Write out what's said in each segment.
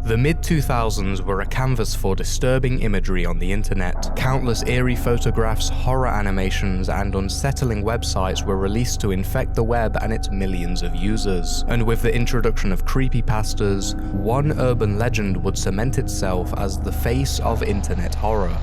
The mid-2000s were a canvas for disturbing imagery on the internet. Countless eerie photographs, horror animations, and unsettling websites were released to infect the web and its millions of users. And with the introduction of creepypastas, one urban legend would cement itself as the face of internet horror.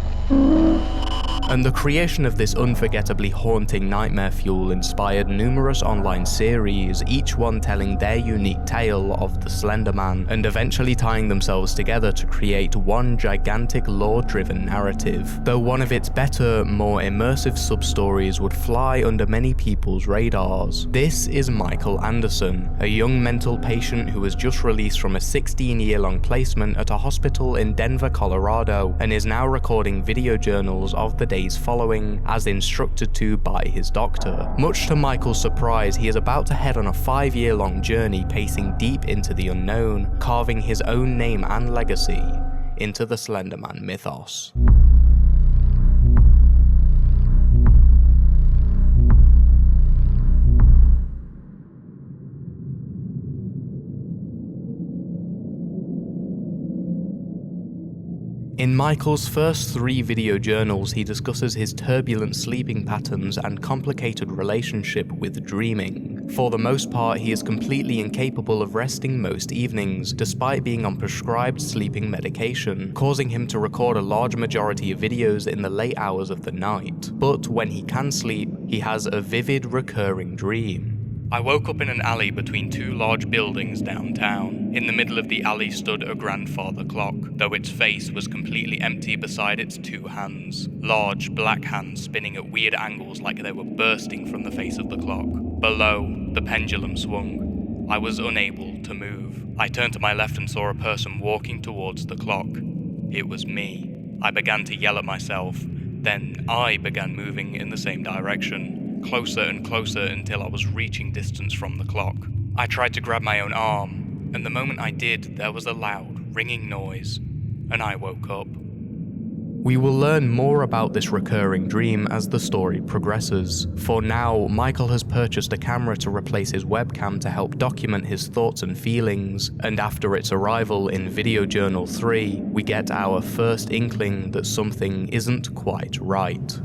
And the creation of this unforgettably haunting nightmare fuel inspired numerous online series, each one telling their unique tale of the Slenderman, and eventually tying themselves together to create one gigantic lore-driven narrative. Though one of its better, more immersive sub-stories would fly under many people's radars. This is Michael Anderson, a young mental patient who was just released from a 16-year-long placement at a hospital in Denver, Colorado, and is now recording video journals of the days following, as instructed to by his doctor. Much to Michael's surprise, he is about to head on a 5-year-long journey pacing deep into the unknown, carving his own name and legacy into the Slenderman mythos. In Michael's first 3 video journals, he discusses his turbulent sleeping patterns and complicated relationship with dreaming. For the most part, he is completely incapable of resting most evenings, despite being on prescribed sleeping medication, causing him to record a large majority of videos in the late hours of the night. But when he can sleep, he has a vivid, recurring dream. I woke up in an alley between 2 large buildings downtown. In the middle of the alley stood a grandfather clock, though its face was completely empty beside its 2 hands. Large, black hands spinning at weird angles like they were bursting from the face of the clock. Below, the pendulum swung. I was unable to move. I turned to my left and saw a person walking towards the clock. It was me. I began to yell at myself. Then I began moving in the same direction. Closer and closer until I was reaching distance from the clock. I tried to grab my own arm, and the moment I did, there was a loud, ringing noise, and I woke up. We will learn more about this recurring dream as the story progresses. For now, Michael has purchased a camera to replace his webcam to help document his thoughts and feelings, and after its arrival in Video Journal 3, we get our first inkling that something isn't quite right.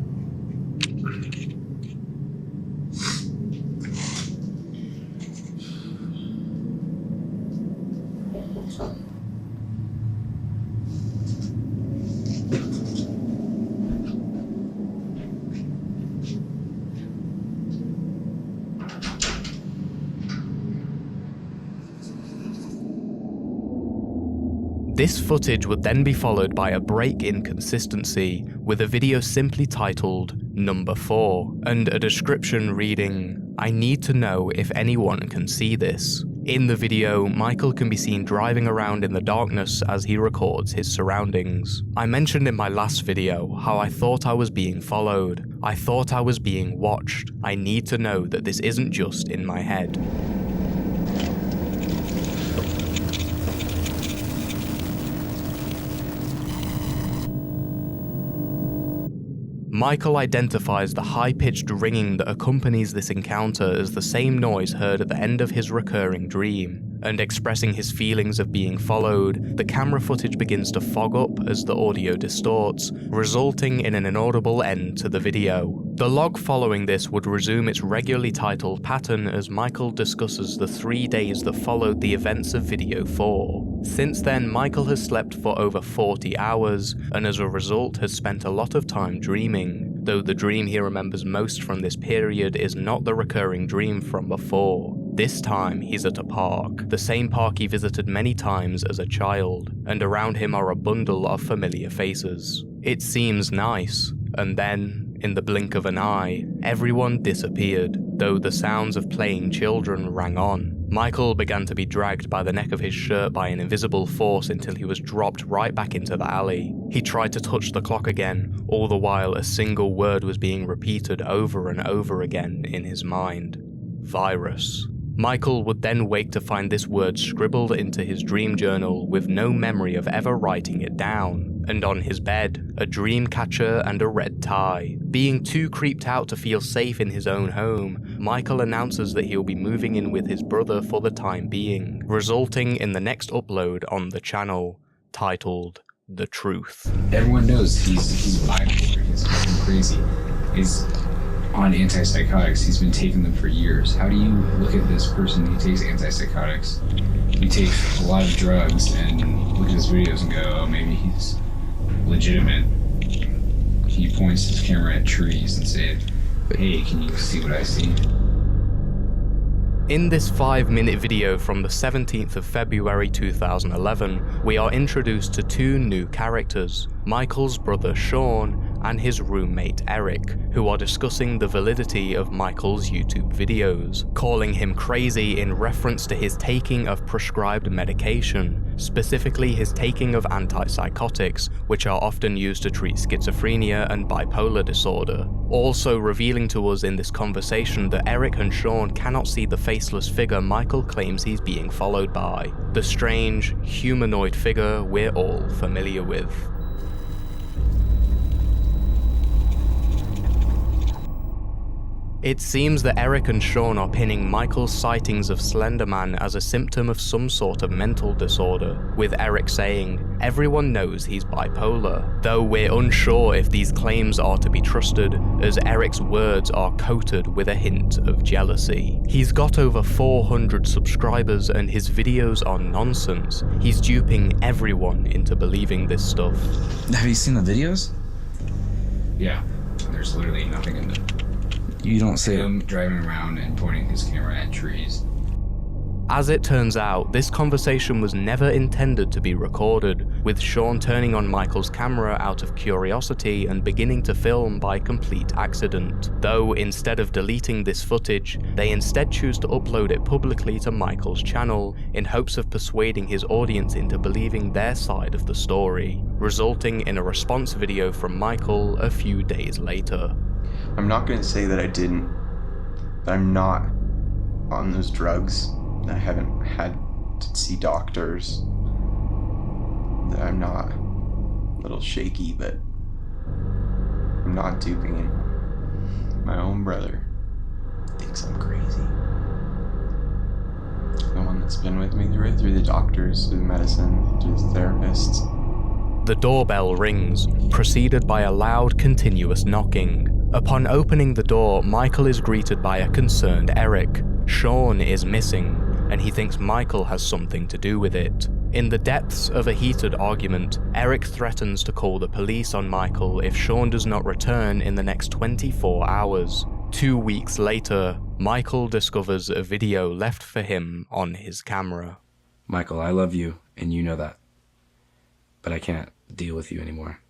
This footage would then be followed by a break in consistency, with a video simply titled Number 4, and a description reading, "I need to know if anyone can see this." In the video, Michael can be seen driving around in the darkness as he records his surroundings. I mentioned in my last video how I thought I was being followed. I thought I was being watched. I need to know that this isn't just in my head. Michael identifies the high-pitched ringing that accompanies this encounter as the same noise heard at the end of his recurring dream. And expressing his feelings of being followed, the camera footage begins to fog up as the audio distorts, resulting in an inaudible end to the video. The log following this would resume its regularly titled pattern as Michael discusses the 3 days that followed the events of video 4. Since then, Michael has slept for over 40 hours, and as a result has spent a lot of time dreaming, though the dream he remembers most from this period is not the recurring dream from before. This time, he's at a park, the same park he visited many times as a child, and around him are a bundle of familiar faces. It seems nice, and then, in the blink of an eye, everyone disappeared, though the sounds of playing children rang on. Michael began to be dragged by the neck of his shirt by an invisible force until he was dropped right back into the alley. He tried to touch the clock again, all the while a single word was being repeated over and over again in his mind. Virus. Michael would then wake to find this word scribbled into his dream journal with no memory of ever writing it down. and on his bed, a dream catcher and a red tie. Being too creeped out to feel safe in his own home, Michael announces that he'll be moving in with his brother for the time being, resulting in the next upload on the channel, titled The Truth. Everyone knows he's bipolar, he's fucking crazy. He's on antipsychotics, he's been taking them for years. How do you look at this person who takes antipsychotics, he takes a lot of drugs, and look at his videos and go, oh, maybe he's legitimate? He points his camera at trees and says, hey, can you see what I see? In this 5-minute video from the 17th of February 2011, we are introduced to two new characters, Michael's brother Shaun and his roommate Eric, who are discussing the validity of Michael's YouTube videos, calling him crazy in reference to his taking of prescribed medication, specifically his taking of antipsychotics, which are often used to treat schizophrenia and bipolar disorder. Also revealing to us in this conversation that Eric and Shaun cannot see the faceless figure Michael claims he's being followed by, the strange, humanoid figure we're all familiar with. It seems that Eric and Shaun are pinning Michael's sightings of Slenderman as a symptom of some sort of mental disorder, with Eric saying, everyone knows he's bipolar, though we're unsure if these claims are to be trusted, as Eric's words are coated with a hint of jealousy. He's got over 400 subscribers and his videos are nonsense. He's duping everyone into believing this stuff. Have you seen the videos? Yeah, there's literally nothing in them. You don't see him driving around and pointing his camera at trees. As it turns out, this conversation was never intended to be recorded, with Shaun turning on Michael's camera out of curiosity and beginning to film by complete accident. Though instead of deleting this footage, they instead choose to upload it publicly to Michael's channel in hopes of persuading his audience into believing their side of the story, resulting in a response video from Michael a few days later. I'm not going to say that I didn't, but I'm not on those drugs. I haven't had to see doctors. That I'm not a little shaky, but I'm not duping anyone. My own brother thinks I'm crazy. The one that's been with me through the doctors, through the medicine, through the therapists. The doorbell rings, preceded by a loud, continuous knocking. Upon opening the door, Michael is greeted by a concerned Eric. Shaun is missing, and he thinks Michael has something to do with it. In the depths of a heated argument, Eric threatens to call the police on Michael if Shaun does not return in the next 24 hours. 2 weeks later, Michael discovers a video left for him on his camera. Michael, I love you, and you know that. But I can't deal with you anymore.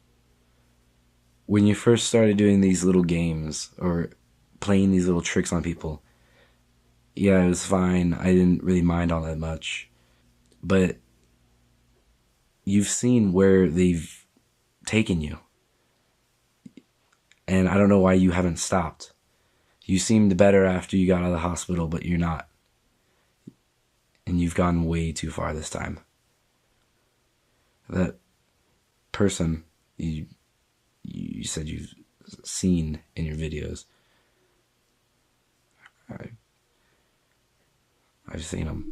When you first started doing these little games, or playing these little tricks on people, yeah, it was fine. I didn't really mind all that much. But you've seen where they've taken you. And I don't know why you haven't stopped. You seemed better after you got out of the hospital, but you're not. And you've gone way too far this time. That person you said you've seen in your videos, I've seen him.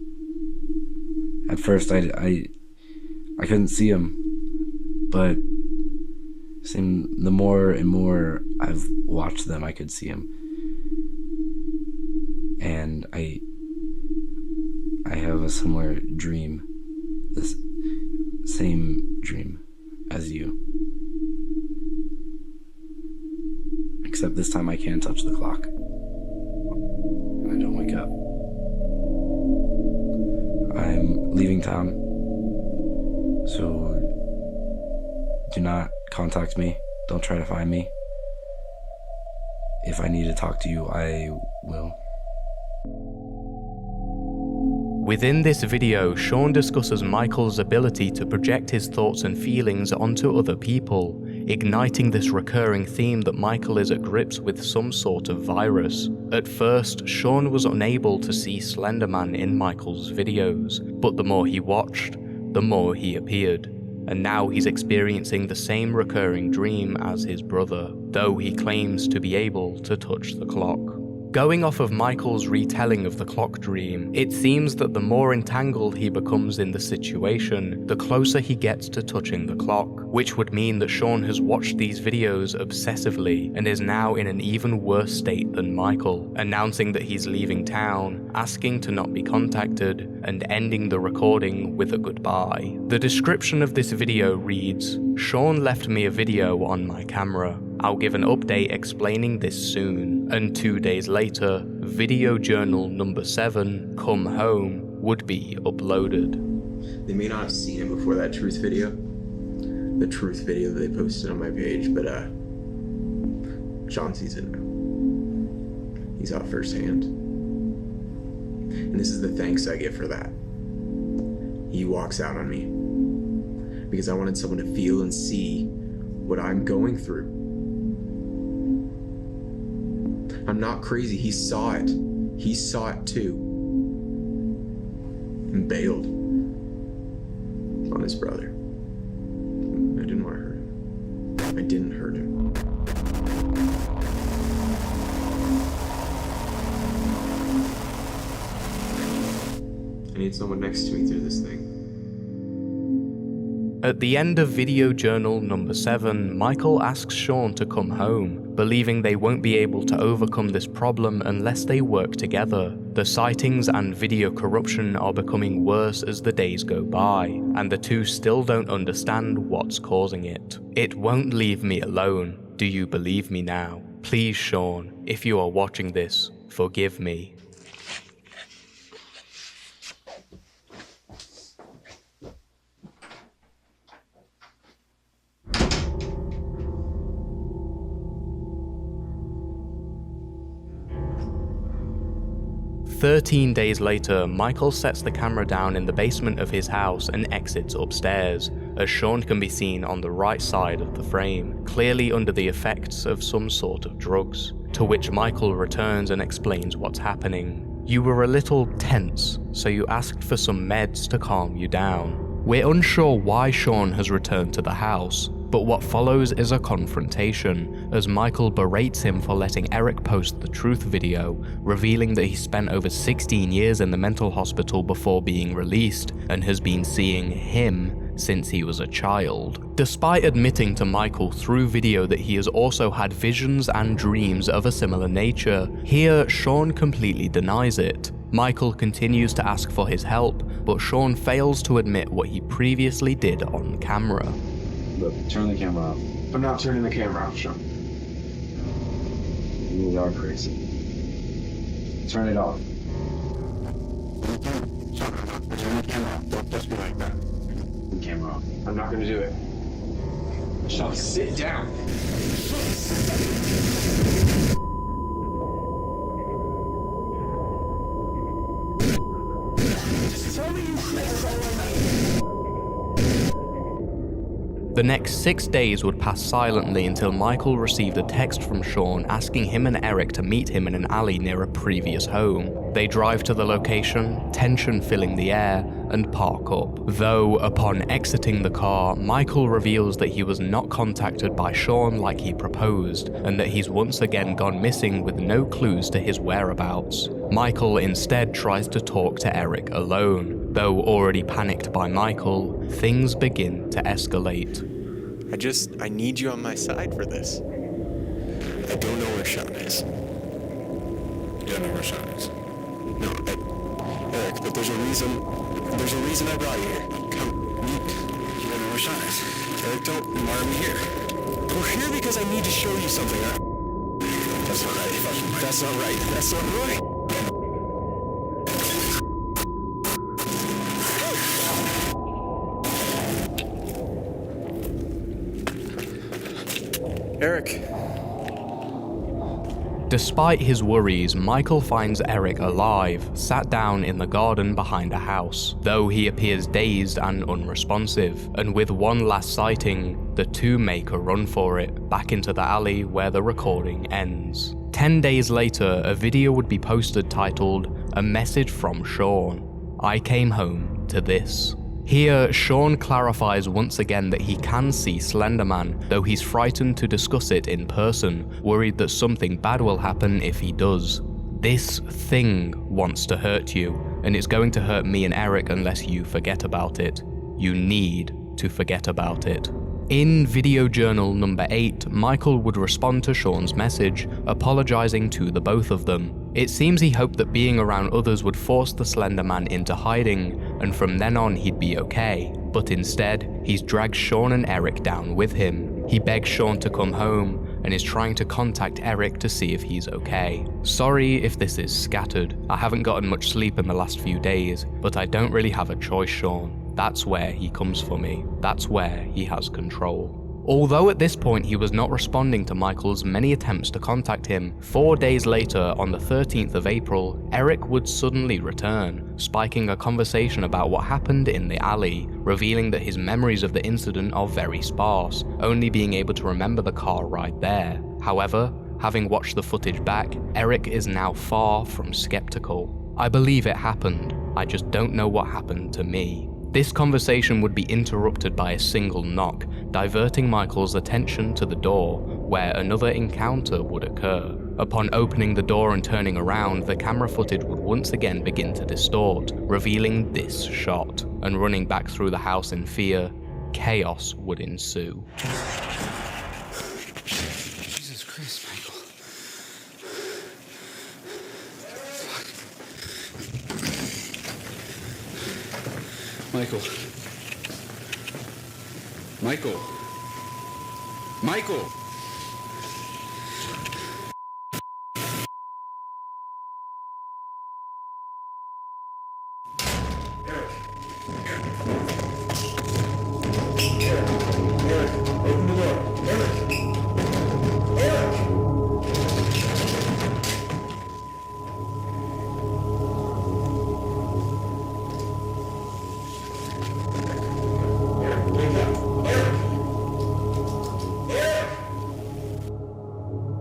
At first I couldn't see him, but the more and more I've watched them, I could see him. And I have a similar dream, this same dream as you. Except this time I can't touch the clock. I don't wake up. I'm leaving town, so do not contact me. Don't try to find me. If I need to talk to you, I will. Within this video, Shaun discusses Michael's ability to project his thoughts and feelings onto other people, igniting this recurring theme that Michael is at grips with some sort of virus. At first, Shaun was unable to see Slenderman in Michael's videos, but the more he watched, the more he appeared. and now he's experiencing the same recurring dream as his brother, though he claims to be able to touch the clock. Going off of Michael's retelling of the clock dream, it seems that the more entangled he becomes in the situation, the closer he gets to touching the clock, which would mean that Shaun has watched these videos obsessively and is now in an even worse state than Michael, announcing that he's leaving town, asking to not be contacted, and ending the recording with a goodbye. The description of this video reads, "Shaun left me a video on my camera. I'll give an update explaining this soon." And 2 days later, video journal number 7, Come Home, would be uploaded. They may not have seen him before that truth video. The truth video that they posted on my page, but Sean sees it now. He's out firsthand. And this is the thanks I get for that. He walks out on me. Because I wanted someone to feel and see what I'm going through. I'm not crazy. He saw it. He saw it too. And bailed on his brother. I didn't want to hurt him. I didn't hurt him. I need someone next to me through this thing. At the end of video journal number 7, Michael asks Shaun to come home, believing they won't be able to overcome this problem unless they work together. The sightings and video corruption are becoming worse as the days go by, and the two still don't understand what's causing it. It won't leave me alone. Do you believe me now? Please, Shaun, if you are watching this, forgive me. "13 days later, Michael sets the camera down in the basement of his house and exits upstairs, as Shaun can be seen on the right side of the frame, clearly under the effects of some sort of drugs, to which Michael returns and explains what's happening. You were a little tense, so you asked for some meds to calm you down. We're unsure why Shaun has returned to the house, but what follows is a confrontation, as Michael berates him for letting Eric post the truth video, revealing that he spent over 16 years in the mental hospital before being released, and has been seeing him since he was a child. Despite admitting to Michael through video that he has also had visions and dreams of a similar nature, here Shaun completely denies it. Michael continues to ask for his help, but Shaun fails to admit what he previously did on camera. Look, turn the camera off. I'm not turning the camera off, Sean. You are crazy. Turn it off. Turn the camera off. Don't touch me like that. Turn the camera off. I'm not gonna do it. Sean, sit down. The next 6 days would pass silently until Michael received a text from Shaun asking him and Eric to meet him in an alley near a previous home. They drive to the location, tension filling the air, and park up. Though, upon exiting the car, Michael reveals that he was not contacted by Shaun like he proposed, and that he's once again gone missing with no clues to his whereabouts. Michael instead tries to talk to Eric alone. Though already panicked by Michael, things begin to escalate. I need you on my side for this. I don't know where SHAUN is. You don't know where SHAUN is? No, Eric, but there's a reason I brought you here. Come, meet. You don't know where SHAUN is. Eric, don't mar me here. We're here because I need to show you something. That's not right. That's not right. That's not right. Eric. Despite his worries, Michael finds Eric alive, sat down in the garden behind a house, though he appears dazed and unresponsive, and with one last sighting, the two make a run for it, back into the alley where the recording ends. 10 days later, a video would be posted titled, "A Message from Shaun. I came home to this." Here, Shaun clarifies once again that he can see Slenderman, though he's frightened to discuss it in person, worried that something bad will happen if he does. This thing wants to hurt you, and it's going to hurt me and Eric unless you forget about it. You need to forget about it. In video journal number 8, Michael would respond to Shaun's message, apologizing to the both of them. It seems he hoped that being around others would force the Slenderman into hiding, and from then on he'd be okay. But instead, he's dragged Shaun and Eric down with him. He begs Shaun to come home, and is trying to contact Eric to see if he's okay. Sorry if this is scattered. I haven't gotten much sleep in the last few days, but I don't really have a choice, Shaun. That's where he comes for me. That's where he has control. Although at this point he was not responding to Michael's many attempts to contact him, 4 days later, on the 13th of April, Eric would suddenly return, spiking a conversation about what happened in the alley, revealing that his memories of the incident are very sparse, only being able to remember the car ride there. However, having watched the footage back, Eric is now far from skeptical. I believe it happened, I just don't know what happened to me. This conversation would be interrupted by a single knock, diverting Michael's attention to the door, where another encounter would occur. Upon opening the door and turning around, the camera footage would once again begin to distort, revealing this shot, and running back through the house in fear, chaos would ensue. Jesus Christ, Michael. Michael. Michael. Michael.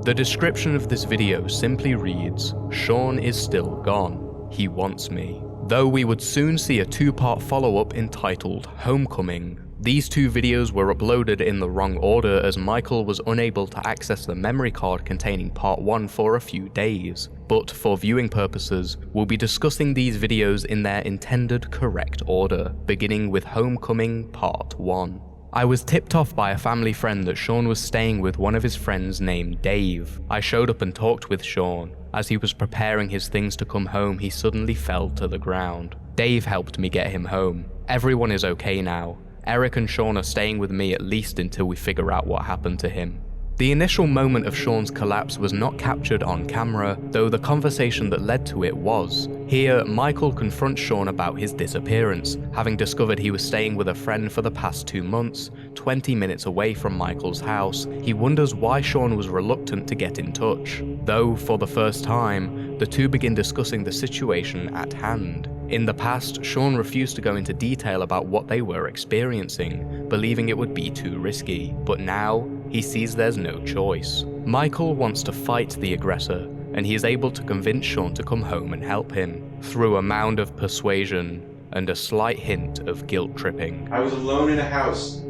The description of this video simply reads, "Shaun is still gone. He wants me." Though we would soon see a 2-part follow-up entitled Homecoming. These 2 videos were uploaded in the wrong order as Michael was unable to access the memory card containing part 1 for a few days. But for viewing purposes, we'll be discussing these videos in their intended correct order, beginning with Homecoming Part 1. I was tipped off by a family friend that Shaun was staying with one of his friends named Dave. I showed up and talked with Shaun. As he was preparing his things to come home, he suddenly fell to the ground. Dave helped me get him home. Everyone is okay now. Eric and Shaun are staying with me at least until we figure out what happened to him. The initial moment of Shaun's collapse was not captured on camera, though the conversation that led to it was. Here, Michael confronts Shaun about his disappearance, having discovered he was staying with a friend for the past 2 months, 20 minutes away from Michael's house. He wonders why Shaun was reluctant to get in touch, though for the first time, the two begin discussing the situation at hand. In the past, Shaun refused to go into detail about what they were experiencing, believing it would be too risky, but now, he sees there's no choice. Michael wants to fight the aggressor, and he is able to convince Shaun to come home and help him, through a mound of persuasion and a slight hint of guilt tripping. I was alone in a house,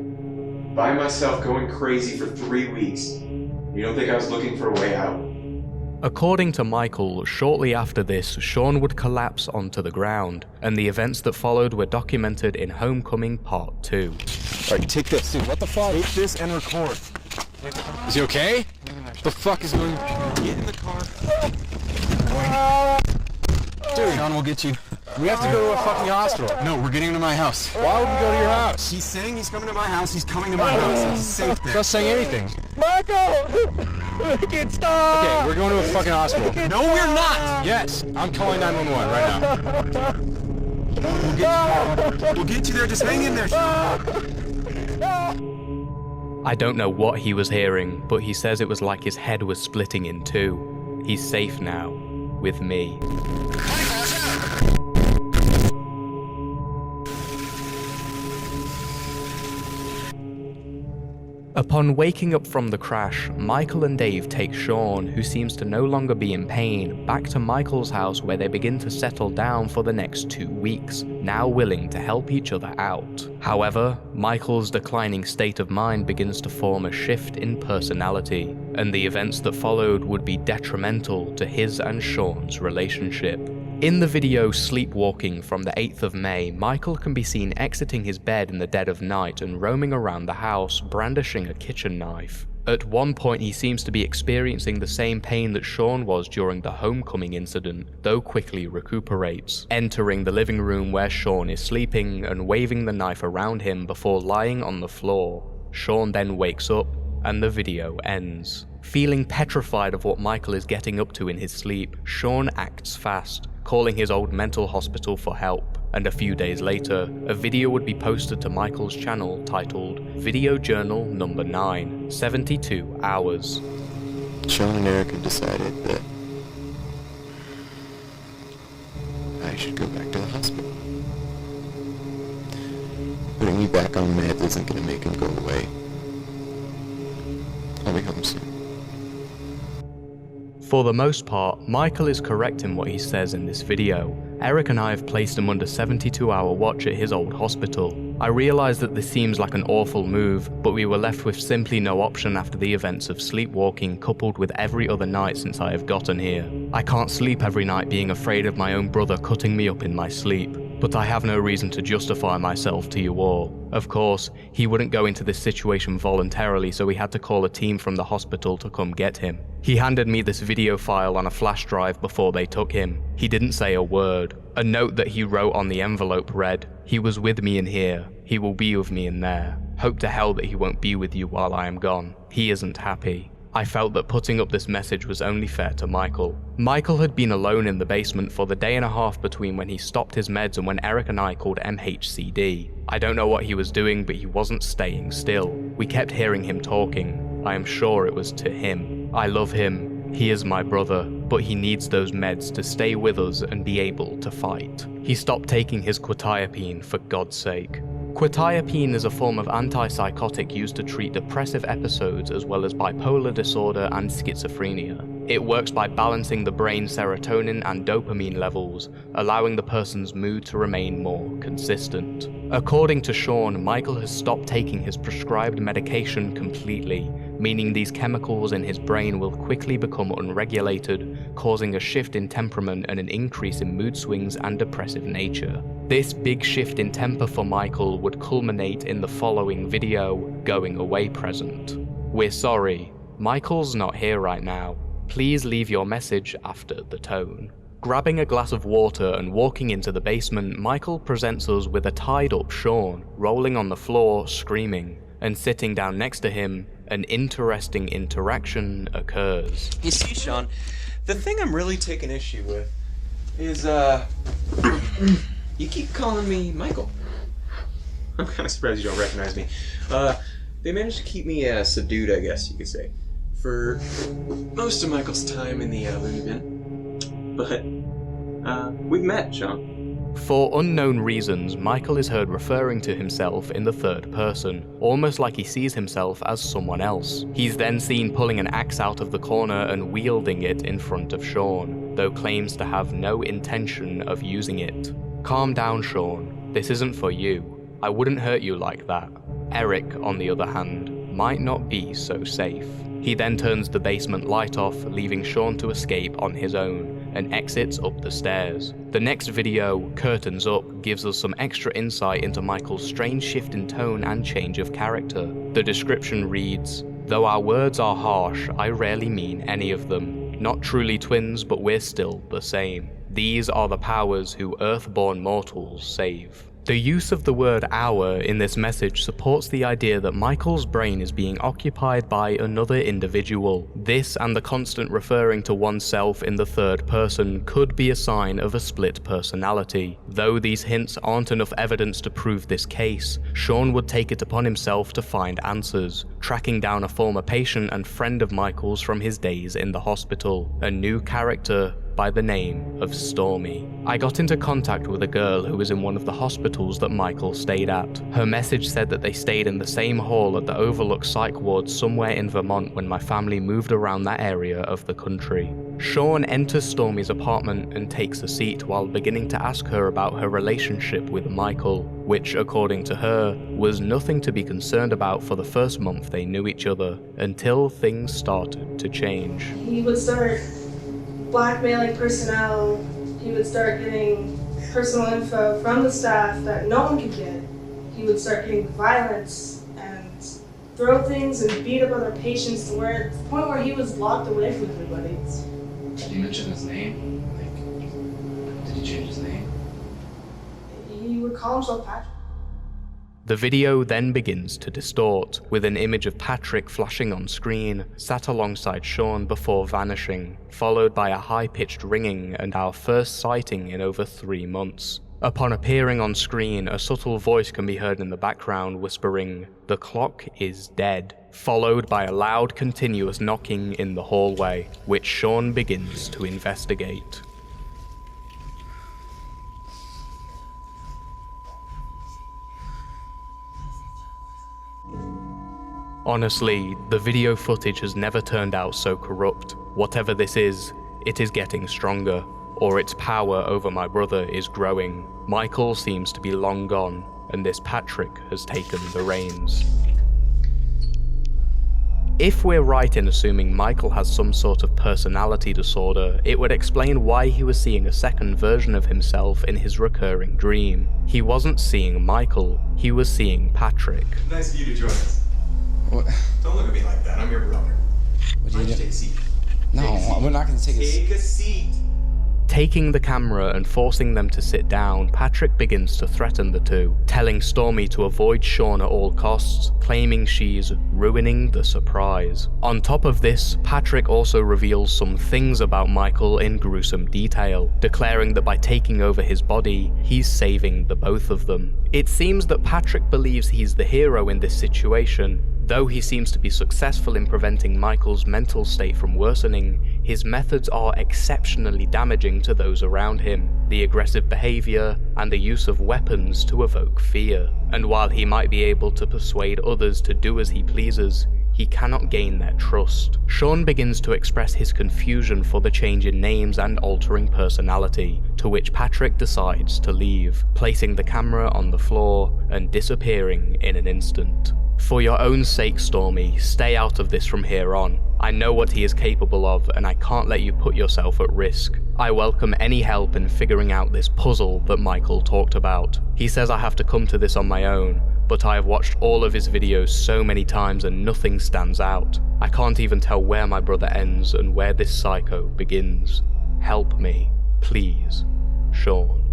by myself, going crazy for 3 weeks. You don't think I was looking for a way out? According to Michael, shortly after this, Shaun would collapse onto the ground, and the events that followed were documented in Homecoming Part 2. Alright, take this. Dude, what the fuck? Take this and record. Is he okay? What the fuck is going on? Get in the car. Dude, Shaun will get you. We have to go to a fucking hospital. No, we're getting to my house. Why would we go to your house? He's saying he's coming to my house. He's coming to my house. He's safe there. He's not saying anything. Michael! Make it stop! Okay, we're going to a fucking hospital. No, we're not! Yes, I'm calling 911 right now. We'll get you there. Just hang in there. I don't know what he was hearing, but he says it was like his head was splitting in 2. He's safe now, with me. Upon waking up from the crash, Michael and Dave take Shaun, who seems to no longer be in pain, back to Michael's house where they begin to settle down for the next 2 weeks, now willing to help each other out. However, Michael's declining state of mind begins to form a shift in personality, and the events that followed would be detrimental to his and Shaun's relationship. In the video Sleepwalking from the 8th of May, Michael can be seen exiting his bed in the dead of night and roaming around the house, brandishing a kitchen knife. At one point he seems to be experiencing the same pain that Shaun was during the homecoming incident, though quickly recuperates, entering the living room where Shaun is sleeping and waving the knife around him before lying on the floor. Shaun then wakes up, and the video ends. Feeling petrified of what Michael is getting up to in his sleep, Shaun acts fast, calling his old mental hospital for help, and a few days later, a video would be posted to Michael's channel titled Video Journal Number 9, 72 Hours. Shaun and Eric had decided that I should go back to the hospital. Putting me back on meds isn't going to make him go away. I'll be home soon. For the most part, Michael is correct in what he says in this video. Eric and I have placed him under 72-hour watch at his old hospital. I realise that this seems like an awful move, but we were left with simply no option after the events of sleepwalking coupled with every other night since I have gotten here. I can't sleep every night being afraid of my own brother cutting me up in my sleep, but I have no reason to justify myself to you all. Of course, he wouldn't go into this situation voluntarily, so we had to call a team from the hospital to come get him. He handed me this video file on a flash drive before they took him. He didn't say a word. A note that he wrote on the envelope read, "He was with me in here. He will be with me in there. Hope to hell that he won't be with you while I am gone. He isn't happy." I felt that putting up this message was only fair to Michael. Michael had been alone in the basement for the day and a half between when he stopped his meds and when Eric and I called MHCD. I don't know what he was doing, but he wasn't staying still. We kept hearing him talking. I am sure it was to him. I love him. He is my brother, but he needs those meds to stay with us and be able to fight. He stopped taking his quetiapine, for God's sake. Quetiapine is a form of antipsychotic used to treat depressive episodes as well as bipolar disorder and schizophrenia. It works by balancing the brain's serotonin and dopamine levels, allowing the person's mood to remain more consistent. According to Shaun, Michael has stopped taking his prescribed medication completely, meaning these chemicals in his brain will quickly become unregulated, causing a shift in temperament and an increase in mood swings and depressive nature. This big shift in temper for Michael would culminate in the following video, Going Away Present. We're sorry, Michael's not here right now. Please leave your message after the tone. Grabbing a glass of water and walking into the basement, Michael presents us with a tied-up Shaun, rolling on the floor, screaming, and sitting down next to him, an interesting interaction occurs. You see, Shaun, the thing I'm really taking issue with is, you keep calling me Michael. I'm kind of surprised you don't recognize me. They managed to keep me subdued, I guess you could say, for most of Michael's time in the loony bin. But we've met, Shaun. For unknown reasons, Michael is heard referring to himself in the third person, almost like he sees himself as someone else. He's then seen pulling an axe out of the corner and wielding it in front of Shaun, though claims to have no intention of using it. Calm down, Shaun. This isn't for you. I wouldn't hurt you like that. Eric, on the other hand, might not be so safe. He then turns the basement light off, leaving Shaun to escape on his own, and exits up the stairs. The next video, Curtains Up, gives us some extra insight into Michael's strange shift in tone and change of character. The description reads, "Though our words are harsh, I rarely mean any of them. Not truly twins, but we're still the same. These are the powers who earthborn mortals save." The use of the word "our" in this message supports the idea that Michael's brain is being occupied by another individual. This and the constant referring to oneself in the third person could be a sign of a split personality. Though these hints aren't enough evidence to prove this case, Shaun would take it upon himself to find answers, tracking down a former patient and friend of Michael's from his days in the hospital, a new character by the name of Stormy. I got into contact with a girl who was in one of the hospitals that Michael stayed at. Her message said that they stayed in the same hall at the Overlook Psych Ward somewhere in Vermont when my family moved around that area of the country. SHAUN enters Stormy's apartment and takes a seat while beginning to ask her about her relationship with Michael, which, according to her, was nothing to be concerned about for the first month they knew each other, until things started to change. He would start blackmailing personnel. He would start getting personal info from the staff that no one could get. He would start getting violence and throw things and beat up other patients to where, the point where he was locked away from everybody. Did you mention his name? Did he change his name? He would call himself Patrick. The video then begins to distort, with an image of Patrick flashing on screen, sat alongside SHAUN before vanishing, followed by a high-pitched ringing and our first sighting in over 3 months. Upon appearing on screen, a subtle voice can be heard in the background whispering, "The clock is dead," followed by a loud continuous knocking in the hallway, which SHAUN begins to investigate. Honestly, the video footage has never turned out so corrupt. Whatever this is, it is getting stronger, or its power over my brother is growing. Michael seems to be long gone, and this Patrick has taken the reins. If we're right in assuming Michael has some sort of personality disorder, it would explain why he was seeing a second version of himself in his recurring dream. He wasn't seeing Michael, he was seeing Patrick. Nice of you to join us. What? Don't look at me like that. I'm your brother. What do Why you don't you do? take a seat? No, Take a seat. we're not going to take a Take a seat. Taking the camera and forcing them to sit down, Patrick begins to threaten the two, telling Stormy to avoid SHAUN at all costs, claiming she's ruining the surprise. On top of this, Patrick also reveals some things about Michael in gruesome detail, declaring that by taking over his body, he's saving the both of them. It seems that Patrick believes he's the hero in this situation. Though he seems to be successful in preventing Michael's mental state from worsening, his methods are exceptionally damaging to those around him, the aggressive behavior and the use of weapons to evoke fear. And while he might be able to persuade others to do as he pleases, he cannot gain their trust. SHAUN begins to express his confusion for the change in names and altering personality, to which Patrick decides to leave, placing the camera on the floor and disappearing in an instant. For your own sake, Stormy, stay out of this from here on. I know what he is capable of, and I can't let you put yourself at risk. I welcome any help in figuring out this puzzle that Michael talked about. He says I have to come to this on my own, but I have watched all of his videos so many times and nothing stands out. I can't even tell where my brother ends and where this psycho begins. Help me, please, SHAUN.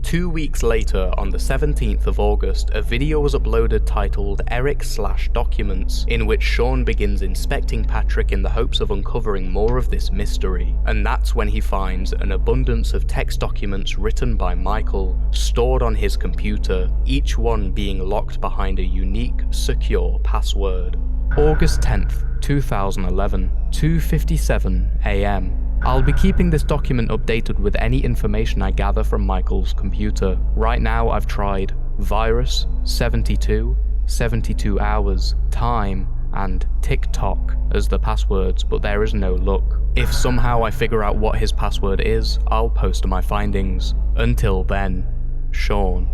2 weeks later, on the 17th of August, a video was uploaded titled Eric/Documents, in which SHAUN begins inspecting Patrick in the hopes of uncovering more of this mystery. And that's when he finds an abundance of text documents written by Michael, stored on his computer, each one being locked behind a unique, secure password. August 10th, 2011, 2:57 AM. I'll be keeping this document updated with any information I gather from Michael's computer. Right now I've tried virus, 72, 72 hours, time, and TikTok as the passwords, but there is no luck. If somehow I figure out what his password is, I'll post my findings. Until then, SHAUN.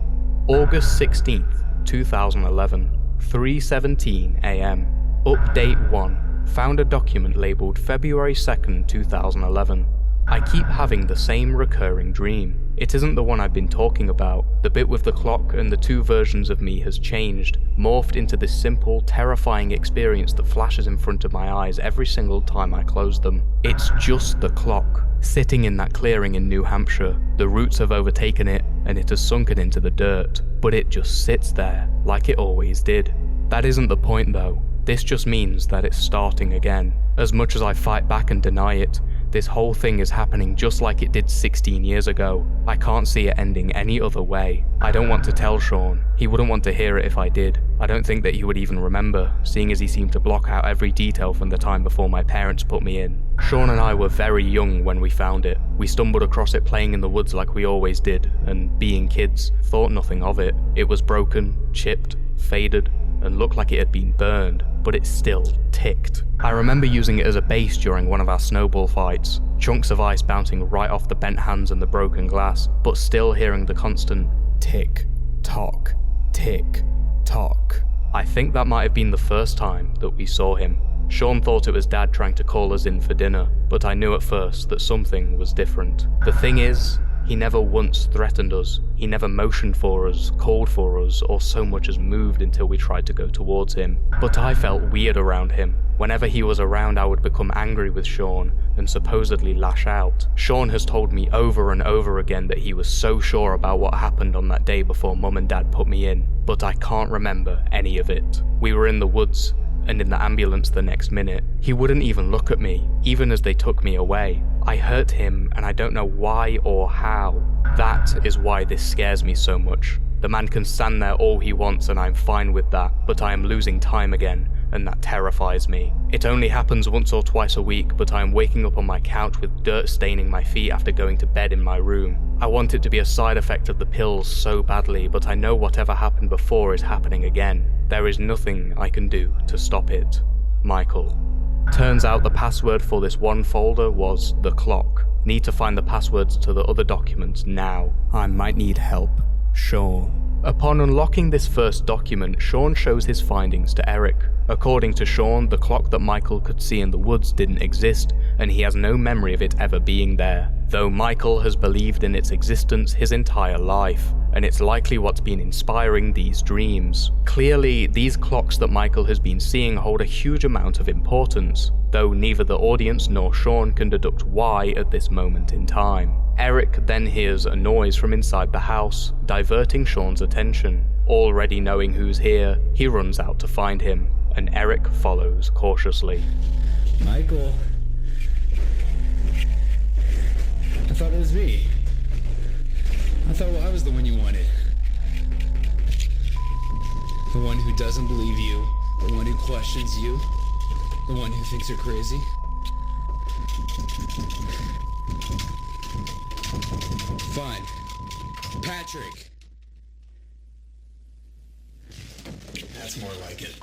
August 16th, 2011, 3:17 AM. Update 1. Found a document labeled February 2nd, 2011. I keep having the same recurring dream. It isn't the one I've been talking about. The bit with the clock and the two versions of me has changed, morphed into this simple, terrifying experience that flashes in front of my eyes every single time I close them. It's just the clock, sitting in that clearing in New Hampshire. The roots have overtaken it, and it has sunken into the dirt, but it just sits there, like it always did. That isn't the point though. This just means that it's starting again. As much as I fight back and deny it, This whole thing is happening just like it did 16 years ago. I can't see it ending any other way. I don't want to tell Sean. He wouldn't want to hear it if I did. I don't think that he would even remember, seeing as he seemed to block out every detail from the time before my parents put me in. Sean and I were very young when we found it. We stumbled across it playing in the woods like we always did, and being kids, thought nothing of it. It was broken, chipped, faded, and looked like it had been burned, but it still ticked. I remember using it as a base during one of our snowball fights, chunks of ice bouncing right off the bent hands and the broken glass, but still hearing the constant tick, tock, tick, tock. I think that might have been the first time that we saw him. Sean thought it was Dad trying to call us in for dinner, but I knew at first that something was different. The thing is, he never once threatened us. He never motioned for us, called for us, or so much as moved until we tried to go towards him. But I felt weird around him. Whenever he was around, I would become angry with Sean and supposedly lash out. Sean has told me over and over again that he was so sure about what happened on that day before Mum and Dad put me in, but I can't remember any of it. We were in the woods, and in the ambulance the next minute. He wouldn't even look at me, even as they took me away. I hurt him, and I don't know why or how. That is why this scares me so much. The man can stand there all he wants and I'm fine with that, but I am losing time again, and that terrifies me. It only happens once or twice a week, but I am waking up on my couch with dirt staining my feet after going to bed in my room. I want it to be a side effect of the pills so badly, but I know whatever happened before is happening again. There is nothing I can do to stop it. Michael. Turns out the password for this one folder was the clock. Need to find the passwords to the other documents now. I might need help. Sean. Upon unlocking this first document, Sean shows his findings to Eric. According to Sean, the clock that Michael could see in the woods didn't exist, and he has no memory of it ever being there, though Michael has believed in its existence his entire life, and it's likely what's been inspiring these dreams. Clearly, these clocks that Michael has been seeing hold a huge amount of importance, though neither the audience nor Sean can deduct why at this moment in time. Eric then hears a noise from inside the house, diverting Sean's attention. Already knowing who's here, he runs out to find him, and Eric follows cautiously. Michael. I thought it was me. I thought I was the one you wanted. The one who doesn't believe you, the one who questions you, the one who thinks you're crazy. Fine. Patrick. That's more like it.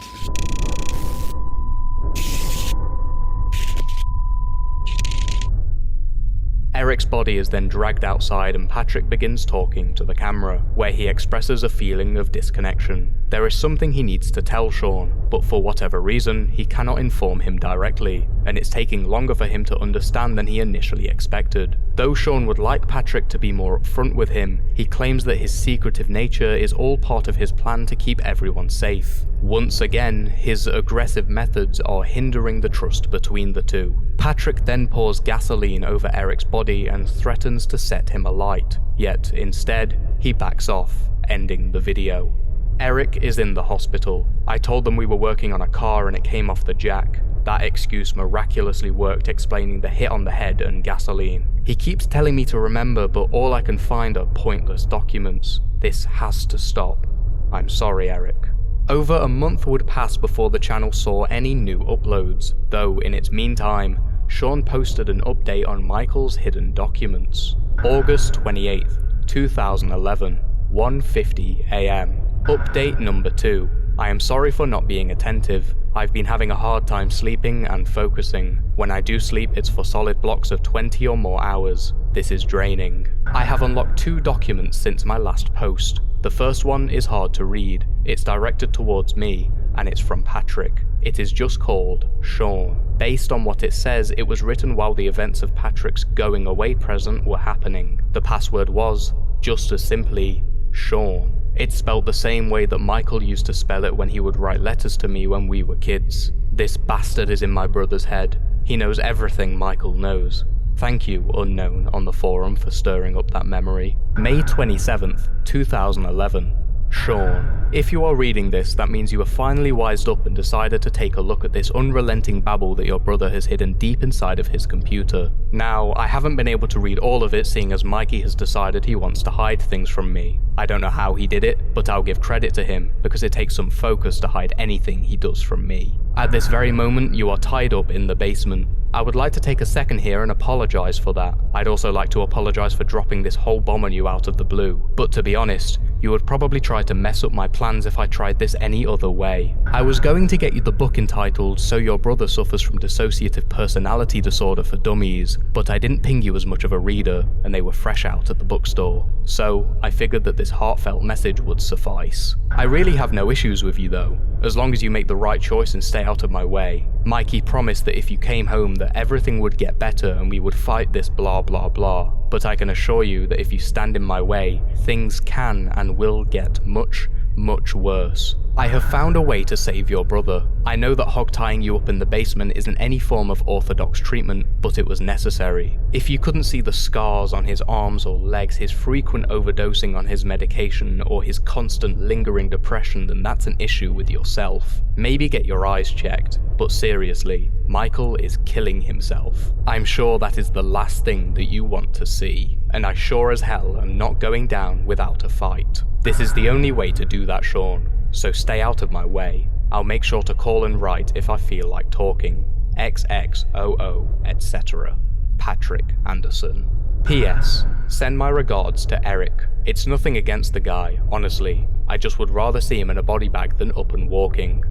Eric's body is then dragged outside and Patrick begins talking to the camera, where he expresses a feeling of disconnection. There is something he needs to tell Sean, but for whatever reason, he cannot inform him directly, and it's taking longer for him to understand than he initially expected. Though Sean would like Patrick to be more upfront with him, he claims that his secretive nature is all part of his plan to keep everyone safe. Once again, his aggressive methods are hindering the trust between the two. Patrick then pours gasoline over Eric's body and threatens to set him alight, yet instead, he backs off, ending the video. Eric is in the hospital. I told them we were working on a car and it came off the jack. That excuse miraculously worked, explaining the hit on the head and gasoline. He keeps telling me to remember, but all I can find are pointless documents. This has to stop. I'm sorry, Eric. Over a month would pass before the channel saw any new uploads, though in its meantime, Sean posted an update on Michael's hidden documents. August 28th, 2011, 1:50 AM. Update number 2. I am sorry for not being attentive. I've been having a hard time sleeping and focusing. When I do sleep, it's for solid blocks of 20 or more hours. This is draining. I have unlocked 2 documents since my last post. The first one is hard to read. It's directed towards me, and it's from Patrick. It is just called Sean. Based on what it says, it was written while the events of Patrick's going away present were happening. The password was, just as simply, Sean. It's spelt the same way that Michael used to spell it when he would write letters to me when we were kids. This bastard is in my brother's head. He knows everything Michael knows. Thank you, Unknown, on the forum for stirring up that memory. May 27th, 2011, Sean. If you are reading this, that means you are finally wised up and decided to take a look at this unrelenting babble that your brother has hidden deep inside of his computer. Now, I haven't been able to read all of it, seeing as Mikey has decided he wants to hide things from me. I don't know how he did it, but I'll give credit to him, because it takes some focus to hide anything he does from me. At this very moment, you are tied up in the basement. I would like to take a second here and apologise for that. I'd also like to apologise for dropping this whole bomb on you out of the blue. But to be honest, you would probably try to mess up my plans if I tried this any other way. I was going to get you the book entitled So Your Brother Suffers from Dissociative Personality Disorder for Dummies, but I didn't ping you as much of a reader, and they were fresh out at the bookstore. So I figured that this heartfelt message would suffice. I really have no issues with you though, as long as you make the right choice and stay out of my way. Mikey promised that if you came home that everything would get better and we would fight this blah blah blah, but I can assure you that if you stand in my way, things can and will get much, much worse. I have found a way to save your brother. I know that hog tying you up in the basement isn't any form of orthodox treatment, but it was necessary. If you couldn't see the scars on his arms or legs, his frequent overdosing on his medication, or his constant lingering depression, then that's an issue with yourself. Maybe get your eyes checked, but seriously, Michael is killing himself. I'm sure that is the last thing that you want to see, and I sure as hell am not going down without a fight. This is the only way to do that, Sean. So stay out of my way. I'll make sure to call and write if I feel like talking. XXOO, etc. Patrick Anderson. P.S. Send my regards to Eric. It's nothing against the guy, honestly. I just would rather see him in a body bag than up and walking.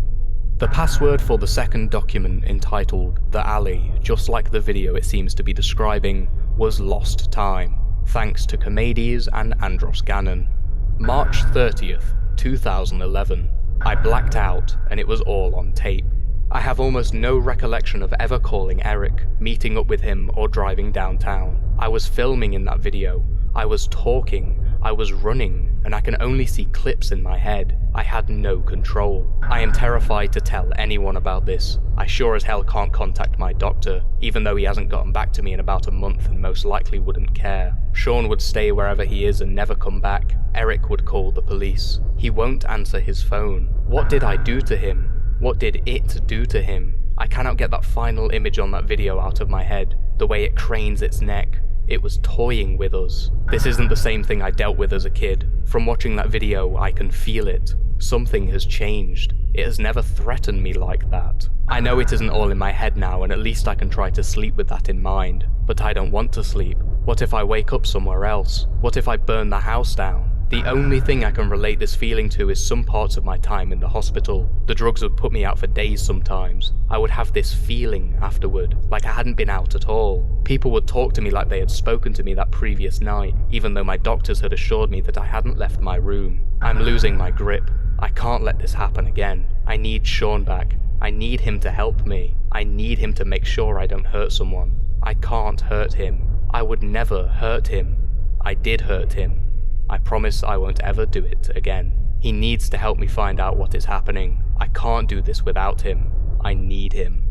The password for the second document, entitled The Alley, just like the video it seems to be describing, was Lost Time, thanks to Comades and Andros Gannon. March 30th, 2011. I blacked out and it was all on tape. I have almost no recollection of ever calling Eric, meeting up with him, or driving downtown. I was filming in that video. I was talking. I was running, and I can only see clips in my head. I had no control. I am terrified to tell anyone about this. I sure as hell can't contact my doctor, even though he hasn't gotten back to me in about a month and most likely wouldn't care. Sean would stay wherever he is and never come back. Eric would call the police. He won't answer his phone. What did I do to him? What did it do to him? I cannot get that final image on that video out of my head. The way it cranes its neck. It was toying with us. This isn't the same thing I dealt with as a kid. From watching that video, I can feel it. Something has changed. It has never threatened me like that. I know it isn't all in my head now, and at least I can try to sleep with that in mind. But I don't want to sleep. What if I wake up somewhere else? What if I burn the house down? The only thing I can relate this feeling to is some parts of my time in the hospital. The drugs would put me out for days sometimes. I would have this feeling afterward, like I hadn't been out at all. People would talk to me like they had spoken to me that previous night, even though my doctors had assured me that I hadn't left my room. I'm losing my grip. I can't let this happen again. I need Sean back. I need him to help me. I need him to make sure I don't hurt someone. I can't hurt him. I would never hurt him. I did hurt him. I promise I won't ever do it again. He needs to help me find out what is happening. I can't do this without him. I need him.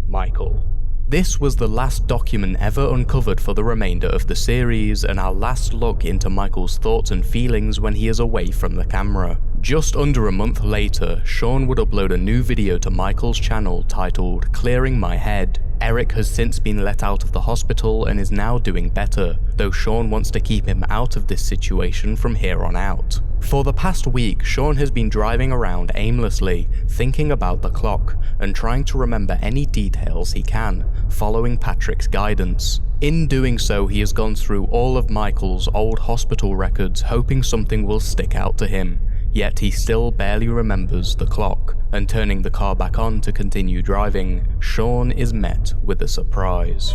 Michael. This was the last document ever uncovered for the remainder of the series, and our last look into Michael's thoughts and feelings when he is away from the camera. Just under a month later, Sean would upload a new video to Michael's channel titled Clearing My Head. Eric has since been let out of the hospital and is now doing better, though Sean wants to keep him out of this situation from here on out. For the past week, Sean has been driving around aimlessly, thinking about the clock, and trying to remember any details he can, following Patrick's guidance. In doing so, he has gone through all of Michael's old hospital records, hoping something will stick out to him. Yet he still barely remembers the clock, and turning the car back on to continue driving, Sean is met with a surprise.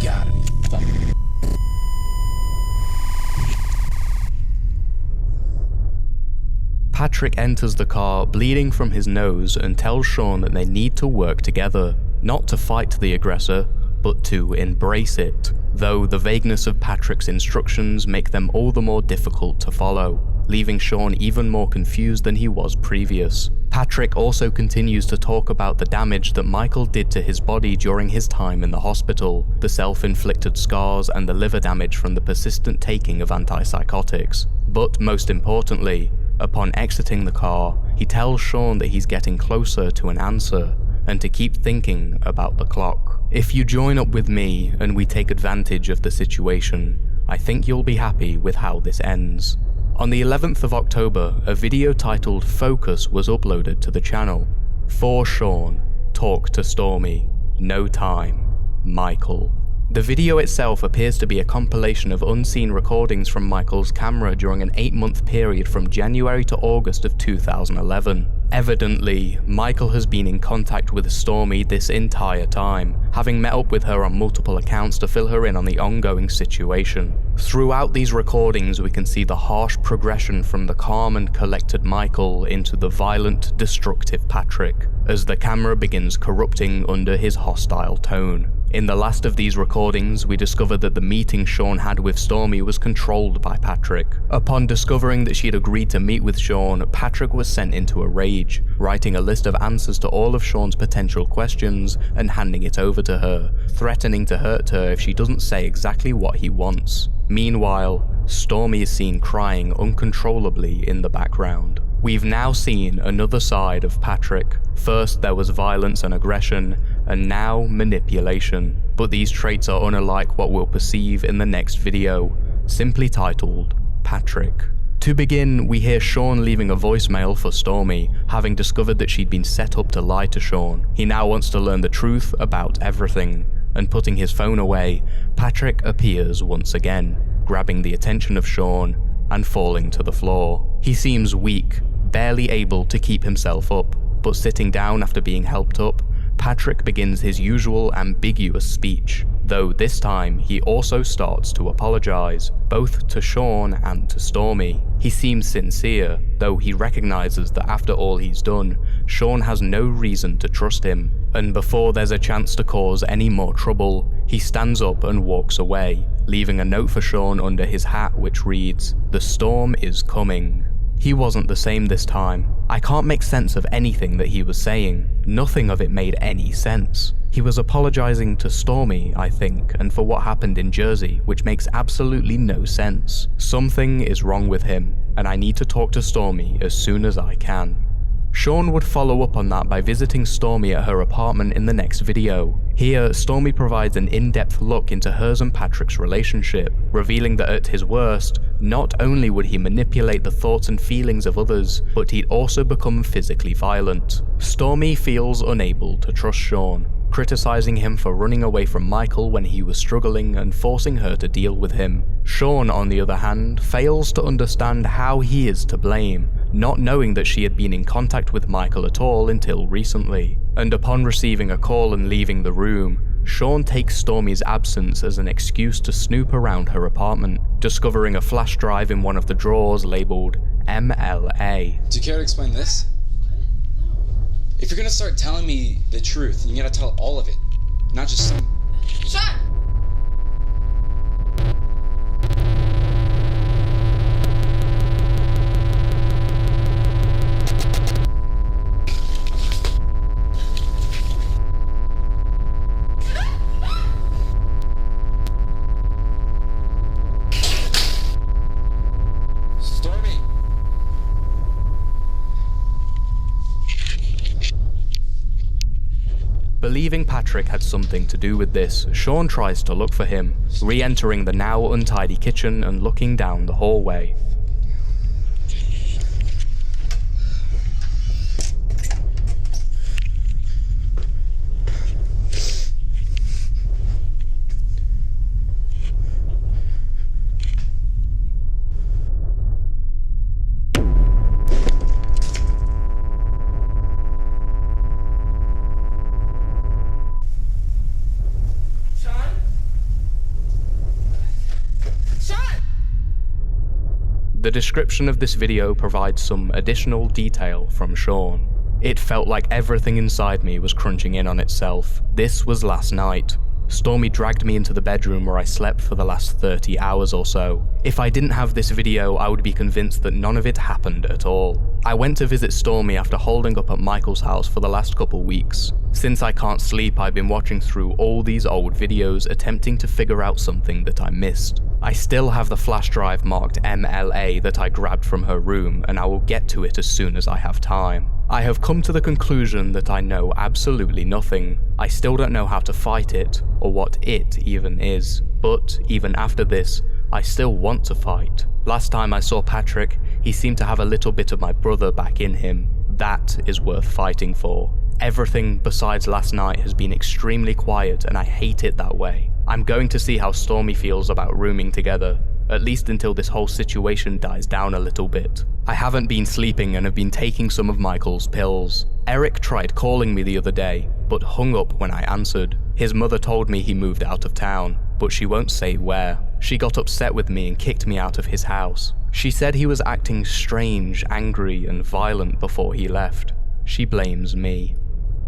Gotta be fucking. Patrick enters the car bleeding from his nose and tells Sean that they need to work together, not to fight the aggressor, but to embrace it, though the vagueness of Patrick's instructions make them all the more difficult to follow. leaving Shaun even more confused than he was previous. Patrick also continues to talk about the damage that Michael did to his body during his time in the hospital, the self-inflicted scars and the liver damage from the persistent taking of antipsychotics. But most importantly, upon exiting the car, he tells Shaun that he's getting closer to an answer and to keep thinking about the clock. If you join up with me and we take advantage of the situation, I think you'll be happy with how this ends. On the 11th of October, a video titled Focus was uploaded to the channel. For Shaun, talk to Stormy, no time, Michael. The video itself appears to be a compilation of unseen recordings from Michael's camera during an 8-month period from January to August of 2011. Evidently, Michael has been in contact with Stormy this entire time, having met up with her on multiple accounts to fill her in on the ongoing situation. Throughout these recordings, we can see the harsh progression from the calm and collected Michael into the violent, destructive Patrick, as the camera begins corrupting under his hostile tone. In the last of these recordings, we discover that the meeting Shaun had with Stormy was controlled by Patrick. Upon discovering that she'd agreed to meet with Shaun, Patrick was sent into a rage, writing a list of answers to all of Shaun's potential questions and handing it over to her, threatening to hurt her if she doesn't say exactly what he wants. Meanwhile, Stormy is seen crying uncontrollably in the background. We've now seen another side of Patrick. First there was violence and aggression, and now manipulation. But these traits are unlike what we'll perceive in the next video, simply titled Patrick. To begin, we hear Shaun leaving a voicemail for Stormy, having discovered that she'd been set up to lie to Shaun. He now wants to learn the truth about everything, and putting his phone away, Patrick appears once again, grabbing the attention of Shaun and falling to the floor. He seems weak, barely able to keep himself up, but sitting down after being helped up, Patrick begins his usual ambiguous speech, though this time he also starts to apologize, both to Shaun and to Stormy. He seems sincere, though he recognizes that after all he's done, Shaun has no reason to trust him, and before there's a chance to cause any more trouble, he stands up and walks away, leaving a note for Shaun under his hat which reads, "The storm is coming." He wasn't the same this time. I can't make sense of anything that he was saying. Nothing of it made any sense. He was apologizing to Stormy, I think, and for what happened in Jersey, which makes absolutely no sense. Something is wrong with him, and I need to talk to Stormy as soon as I can. Shaun would follow up on that by visiting Stormy at her apartment in the next video. Here, Stormy provides an in-depth look into hers and Patrick's relationship, revealing that at his worst, not only would he manipulate the thoughts and feelings of others, but he'd also become physically violent. Stormy feels unable to trust Shaun, criticizing him for running away from Michael when he was struggling and forcing her to deal with him. Shaun, on the other hand, fails to understand how he is to blame, not knowing that she had been in contact with Michael at all until recently. And upon receiving a call and leaving the room, Shaun takes Stormy's absence as an excuse to snoop around her apartment, discovering a flash drive in one of the drawers labeled MLA. Do you care to explain this? If you're gonna start telling me the truth, you gotta tell all of it, not just some. Shut! Stormy! Believing Patrick had something to do with this, Shaun tries to look for him, re-entering the now untidy kitchen and looking down the hallway. The description of this video provides some additional detail from Shaun. It felt like everything inside me was crunching in on itself. This was last night. Stormy dragged me into the bedroom where I slept for the last 30 hours or so. If I didn't have this video, I would be convinced that none of it happened at all. I went to visit Stormy after holding up at Michael's house for the last couple weeks. Since I can't sleep, I've been watching through all these old videos attempting to figure out something that I missed. I still have the flash drive marked MLA that I grabbed from her room, and I will get to it as soon as I have time. I have come to the conclusion that I know absolutely nothing. I still don't know how to fight it, or what it even is. But even after this, I still want to fight. Last time I saw Patrick, he seemed to have a little bit of my brother back in him. That is worth fighting for. Everything besides last night has been extremely quiet, and I hate it that way. I'm going to see how Stormy feels about rooming together, at least until this whole situation dies down a little bit. I haven't been sleeping and have been taking some of Michael's pills. Eric tried calling me the other day, but hung up when I answered. His mother told me he moved out of town, but she won't say where. She got upset with me and kicked me out of his house. She said he was acting strange, angry, and violent before he left. She blames me.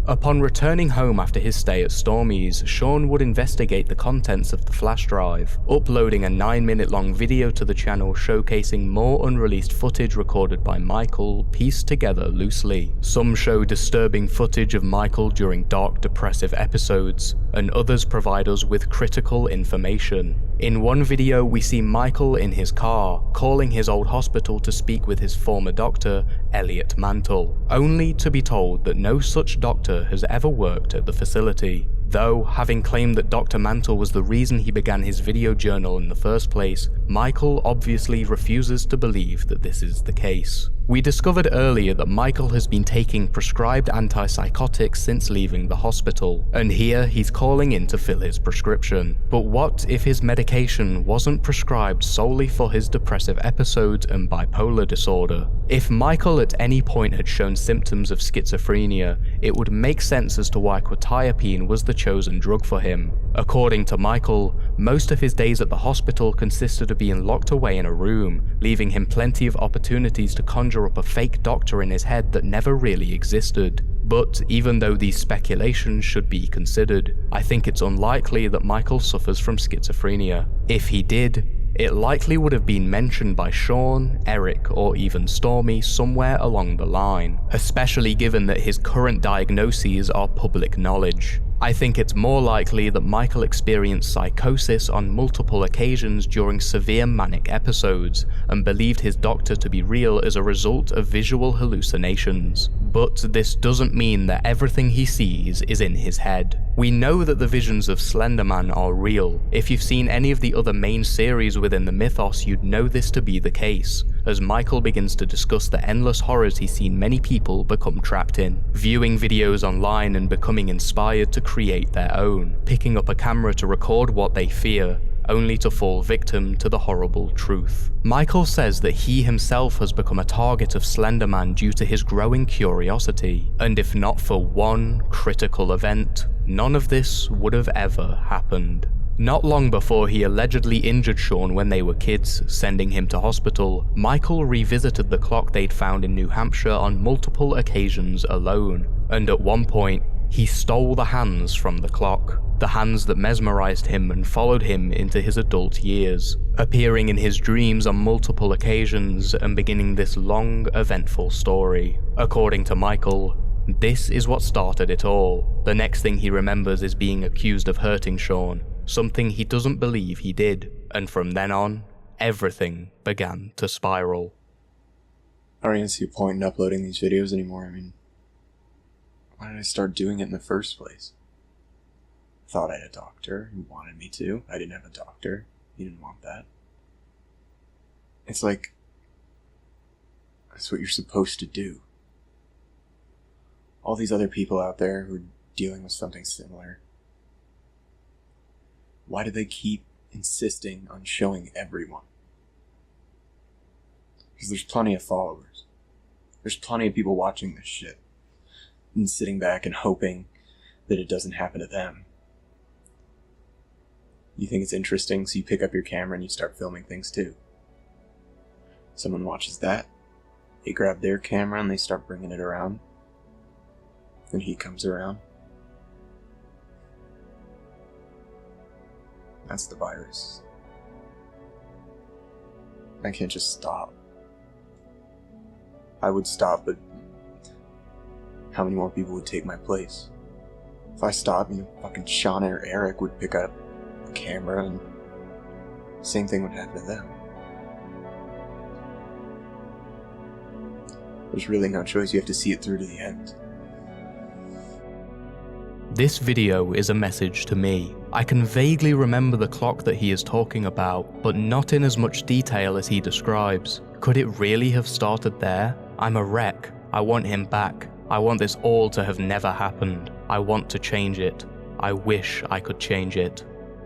Upon returning home after his stay at Stormy's, Sean would investigate the contents of the flash drive, uploading a 9-minute long video to the channel showcasing more unreleased footage recorded by Michael, pieced together loosely. Some show disturbing footage of Michael during dark, depressive episodes, and others provide us with critical information. In one video, we see Michael in his car, calling his old hospital to speak with his former doctor, Elliot Mantle, only to be told that no such doctor has ever worked at the facility. Though, having claimed that Dr. Mantle was the reason he began his video journal in the first place, Michael obviously refuses to believe that this is the case. We discovered earlier that Michael has been taking prescribed antipsychotics since leaving the hospital, and here he's calling in to fill his prescription. But what if his medication wasn't prescribed solely for his depressive episodes and bipolar disorder? If Michael at any point had shown symptoms of schizophrenia, it would make sense as to why quetiapine was the chosen drug for him. According to Michael, most of his days at the hospital consisted of being locked away in a room, leaving him plenty of opportunities to conjure up a fake doctor in his head that never really existed. But even though these speculations should be considered, I think it's unlikely that Michael suffers from schizophrenia. If he did, it likely would have been mentioned by Sean, Eric, or even Stormy somewhere along the line, especially given that his current diagnoses are public knowledge. I think it's more likely that Michael experienced psychosis on multiple occasions during severe manic episodes and believed his doctor to be real as a result of visual hallucinations. But this doesn't mean that everything he sees is in his head. We know that the visions of Slenderman are real. If you've seen any of the other main series within the mythos, you'd know this to be the case, as Michael begins to discuss the endless horrors he's seen many people become trapped in, viewing videos online and becoming inspired to create their own, picking up a camera to record what they fear, only to fall victim to the horrible truth. Michael says that he himself has become a target of Slenderman due to his growing curiosity, and if not for one critical event, none of this would have ever happened. Not long before he allegedly injured Sean when they were kids, sending him to hospital, Michael revisited the clock they'd found in New Hampshire on multiple occasions alone, and at one point, he stole the hands from the clock, the hands that mesmerized him and followed him into his adult years, appearing in his dreams on multiple occasions and beginning this long, eventful story. According to Michael, this is what started it all. The next thing he remembers is being accused of hurting Sean, something he doesn't believe he did, and from then on, everything began to spiral. I don't even see a point in uploading these videos anymore. I mean, why did I start doing it in the first place? I thought I had a doctor who wanted me to. I didn't have a doctor. He didn't want that. It's like, that's what you're supposed to do. All these other people out there who are dealing with something similar, why do they keep insisting on showing everyone? Because there's plenty of followers. There's plenty of people watching this shit and sitting back and hoping that it doesn't happen to them. You think it's interesting, so you pick up your camera and you start filming things too. Someone watches that, they grab their camera and they start bringing it around. Then he comes around. That's the virus. I can't just stop. I would stop, but how many more people would take my place? If I stopped, fucking Sean or Eric would pick up a camera and the same thing would happen to them. There's really no choice, you have to see it through to the end. This video is a message to me. I can vaguely remember the clock that he is talking about, but not in as much detail as he describes. Could it really have started there? I'm a wreck. I want him back. I want this all to have never happened. I want to change it. I wish I could change it.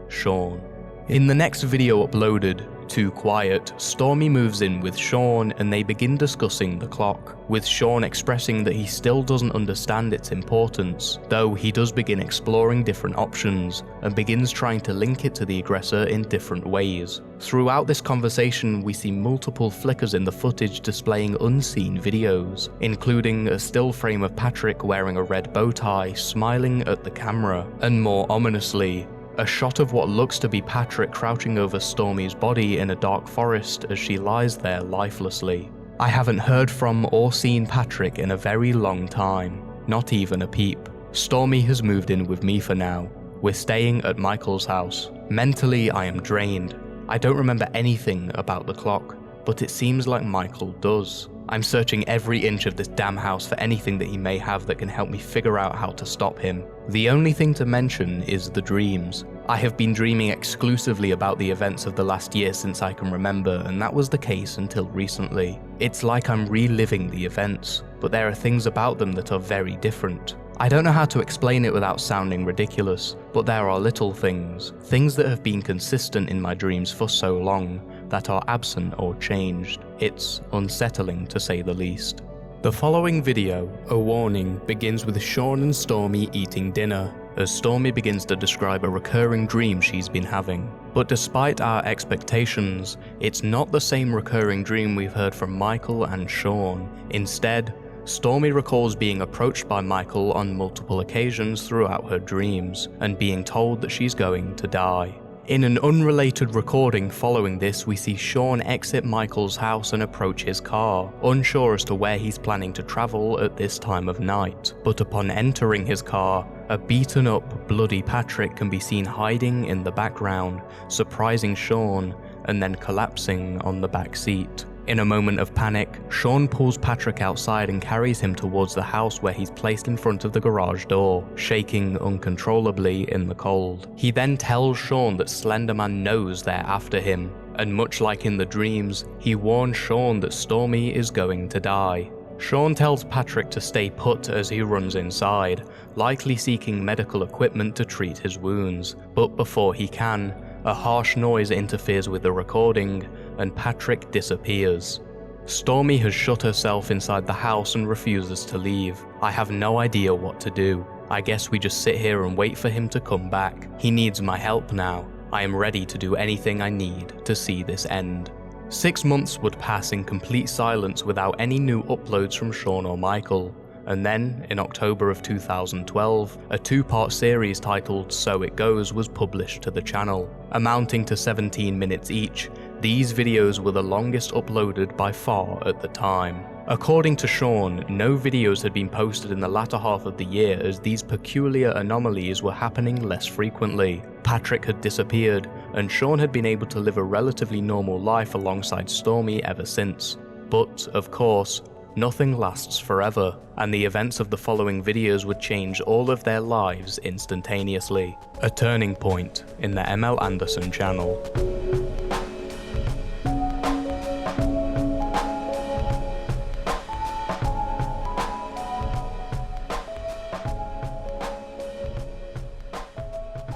Sean. In the next video uploaded, Too Quiet, Stormy moves in with Sean and they begin discussing the clock, with Sean expressing that he still doesn't understand its importance, though he does begin exploring different options and begins trying to link it to the aggressor in different ways. Throughout this conversation, we see multiple flickers in the footage displaying unseen videos, including a still frame of Patrick wearing a red bow tie, smiling at the camera, and more ominously, a shot of what looks to be Patrick crouching over Stormy's body in a dark forest as she lies there lifelessly. I haven't heard from or seen Patrick in a very long time, not even a peep. Stormy has moved in with me for now. We're staying at Michael's house. Mentally, I am drained. I don't remember anything about the clock, but it seems like Michael does. I'm searching every inch of this damn house for anything that he may have that can help me figure out how to stop him. The only thing to mention is the dreams. I have been dreaming exclusively about the events of the last year since I can remember, and that was the case until recently. It's like I'm reliving the events, but there are things about them that are very different. I don't know how to explain it without sounding ridiculous, but there are little things that have been consistent in my dreams for so long, that are absent or changed. It's unsettling to say the least. The following video, a warning, begins with Sean and Stormy eating dinner, as Stormy begins to describe a recurring dream she's been having. But despite our expectations, it's not the same recurring dream we've heard from Michael and Sean. Instead, Stormy recalls being approached by Michael on multiple occasions throughout her dreams, and being told that she's going to die. In an unrelated recording following this, we see Sean exit Michael's house and approach his car, unsure as to where he's planning to travel at this time of night. But upon entering his car, a beaten up, bloody Patrick can be seen hiding in the background, surprising Sean, and then collapsing on the back seat. In a moment of panic, Sean pulls Patrick outside and carries him towards the house where he's placed in front of the garage door, shaking uncontrollably in the cold. He then tells Sean that Slenderman knows they're after him, and much like in the dreams, he warns Sean that Stormy is going to die. Sean tells Patrick to stay put as he runs inside, likely seeking medical equipment to treat his wounds, but before he can, a harsh noise interferes with the recording, and Patrick disappears. Stormy has shut herself inside the house and refuses to leave. I have no idea what to do. I guess we just sit here and wait for him to come back. He needs my help now. I am ready to do anything I need to see this end. 6 months would pass in complete silence without any new uploads from Sean or Michael. And then, in October of 2012, a 2-part series titled So It Goes was published to the channel. Amounting to 17 minutes each, these videos were the longest uploaded by far at the time. According to Sean, no videos had been posted in the latter half of the year as these peculiar anomalies were happening less frequently. Patrick had disappeared, and Sean had been able to live a relatively normal life alongside Stormy ever since. But, of course, nothing lasts forever, and the events of the following videos would change all of their lives instantaneously. A turning point in the MLAndersen channel.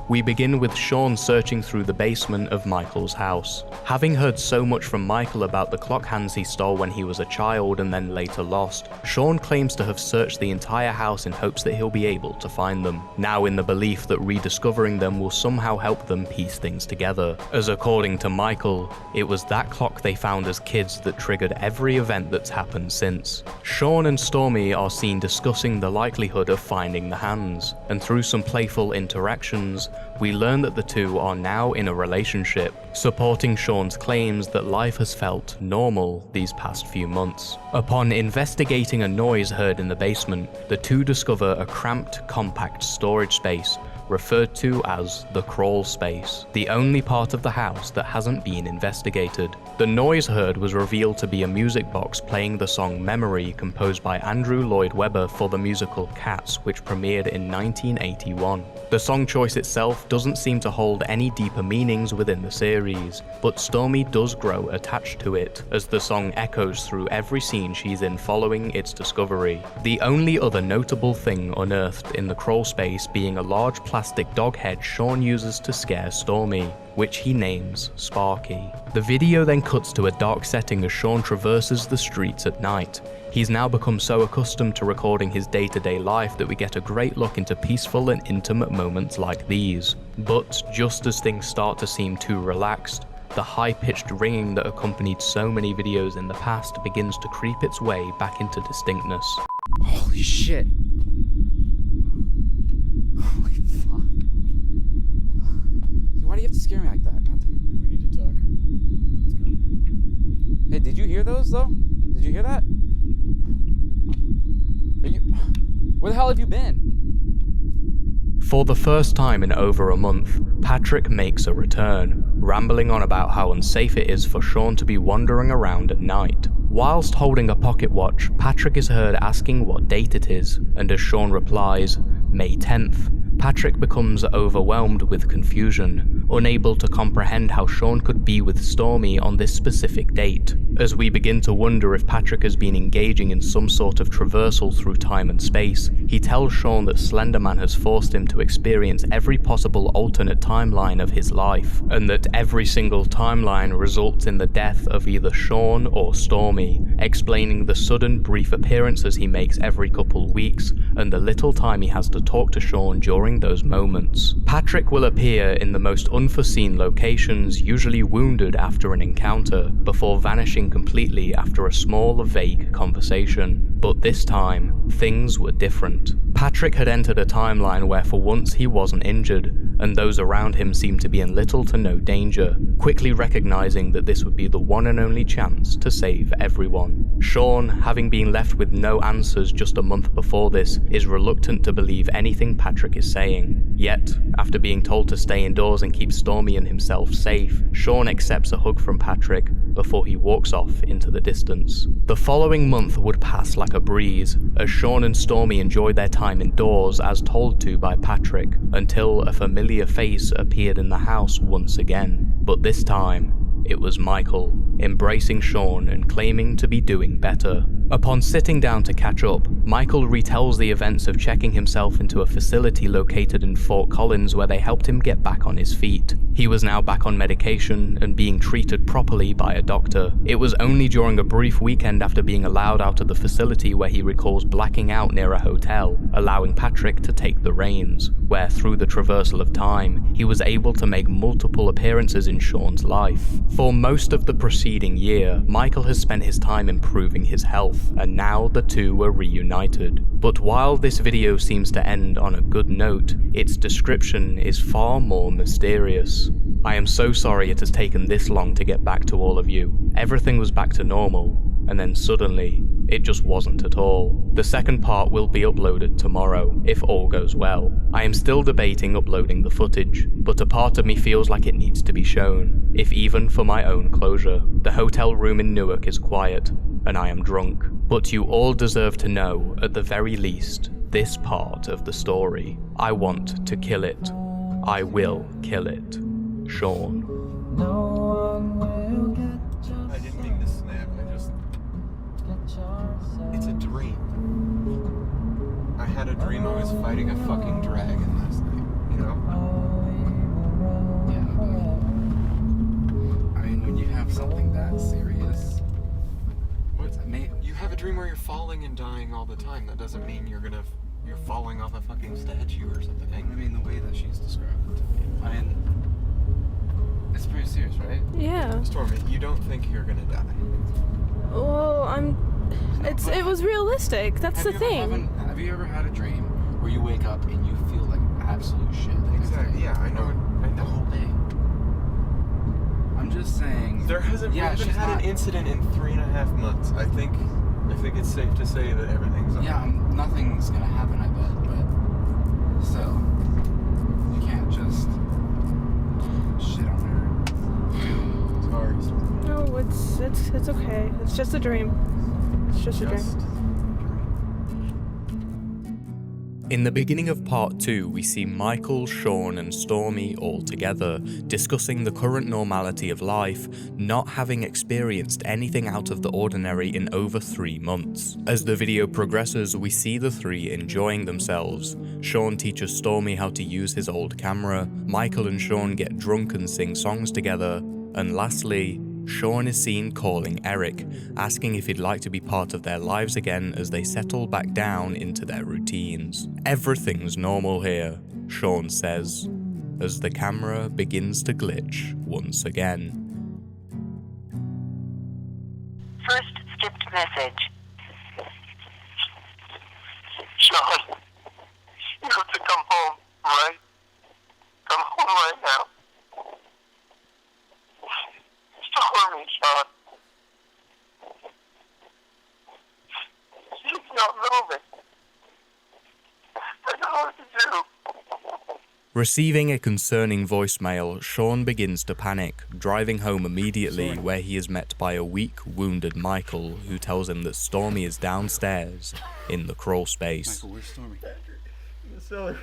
We begin with Sean searching through the basement of Michael's house. Having heard so much from Michael about the clock hands he stole when he was a child and then later lost, Sean claims to have searched the entire house in hopes that he'll be able to find them, now in the belief that rediscovering them will somehow help them piece things together, as according to Michael, it was that clock they found as kids that triggered every event that's happened since. Sean and Stormy are seen discussing the likelihood of finding the hands, and through some playful interactions, we learn that the two are now in a relationship, supporting Shaun's claims that life has felt normal these past few months. Upon investigating a noise heard in the basement, the two discover a cramped, compact storage space referred to as the CRAWLSPACE, the only part of the house that hasn't been investigated. The noise heard was revealed to be a music box playing the song Memory, composed by Andrew Lloyd Webber for the musical Cats, which premiered in 1981. The song choice itself doesn't seem to hold any deeper meanings within the series, but Stormy does grow attached to it, as the song echoes through every scene she's in following its discovery. The only other notable thing unearthed in the CRAWLSPACE being a large plastic dog head Shaun uses to scare Stormy, which he names Sparky. The video then cuts to a dark setting as Shaun traverses the streets at night. He's now become so accustomed to recording his day-to-day life that we get a great look into peaceful and intimate moments like these. But just as things start to seem too relaxed, the high-pitched ringing that accompanied so many videos in the past begins to creep its way back into distinctness. Holy shit. Holy fuck. Why do you have to scare me like that? God damn. We need to talk. Let's go. Hey, did you hear those though? Did you hear that? Where the hell have you been? For the first time in over a month, Patrick makes a return, rambling on about how unsafe it is for Shaun to be wandering around at night. Whilst holding a pocket watch, Patrick is heard asking what date it is, and as Shaun replies, May 10th, Patrick becomes overwhelmed with confusion, unable to comprehend how Shaun could be with Stormy on this specific date. As we begin to wonder if Patrick has been engaging in some sort of traversal through time and space, he tells Shaun that Slenderman has forced him to experience every possible alternate timeline of his life, and that every single timeline results in the death of either Shaun or Stormy, explaining the sudden brief appearances he makes every couple weeks and the little time he has to talk to Shaun during those moments. Patrick will appear in the most unforeseen locations, usually wounded after an encounter, before vanishing completely after a small, vague conversation. But this time, things were different. Patrick had entered a timeline where for once he wasn't injured, and those around him seemed to be in little to no danger, quickly recognizing that this would be the one and only chance to save everyone. Shaun, having been left with no answers just a month before this, is reluctant to believe anything Patrick is saying. Yet, after being told to stay indoors and keep Stormy and himself safe, Shaun accepts a hug from Patrick before he walks off into the distance. The following month would pass like a breeze, as Shaun and Stormy enjoyed their time indoors as told to by Patrick, until a familiar face appeared in the house once again. But this time, it was Michael, embracing Shaun and claiming to be doing better. Upon sitting down to catch up, Michael retells the events of checking himself into a facility located in Fort Collins where they helped him get back on his feet. He was now back on medication and being treated properly by a doctor. It was only during a brief weekend after being allowed out of the facility where he recalls blacking out near a hotel, allowing Patrick to take the reins, where through the traversal of time, he was able to make multiple appearances in Shaun's life. For most of the preceding year, Michael has spent his time improving his health, and now the two were reunited. But while this video seems to end on a good note, its description is far more mysterious. I am so sorry it has taken this long to get back to all of you. Everything was back to normal, and then suddenly, it just wasn't at all. The second part will be uploaded tomorrow, if all goes well. I am still debating uploading the footage, but a part of me feels like it needs to be shown, if even for my own closure. The hotel room in Newark is quiet, and I am drunk, but you all deserve to know, at the very least, this part of the story. I want to kill it. I will kill it. Shaun. I didn't mean to snap, it's a dream. I had a dream I was fighting a fucking dragon last night, you know? Yeah, but I mean, when you have something that serious, You have a dream where you're falling and dying all the time. That doesn't mean you're falling off a fucking statue or something. I mean, the way that she's described it to me, I mean, it's pretty serious, right? Yeah. Stormy, you don't think you're gonna die? Well, it was realistic. That's the thing. Have you ever had a dream where you wake up and you feel like absolute shit. Exactly. Yeah, I know. The whole day. I'm just saying. There hasn't yeah, even she's had not, an incident in 3.5 months. I think it's safe to say that everything's on. Yeah, nothing's gonna happen, I bet, but still, you can't just shit on her. Sorry. No, it's okay. It's just a dream. It's just a dream. In the beginning of part 2, we see Michael, Shaun and Stormy all together, discussing the current normality of life, not having experienced anything out of the ordinary in over 3 months. As the video progresses, we see the three enjoying themselves. Shaun teaches Stormy how to use his old camera, Michael and Shaun get drunk and sing songs together, and lastly, Shaun is seen calling Eric, asking if he'd like to be part of their lives again as they settle back down into their routines. Everything's normal here, Shaun says, as the camera begins to glitch once again. First skipped message. Shaun, you have to come home, right? Come home right now. Stormy, Shaun. She's not moving. I don't know what to do. Receiving a concerning voicemail, Shaun begins to panic, driving home immediately where he is met by a weak, wounded Michael who tells him that Stormy is downstairs in the crawl space. Michael, where's Stormy? In the cellar.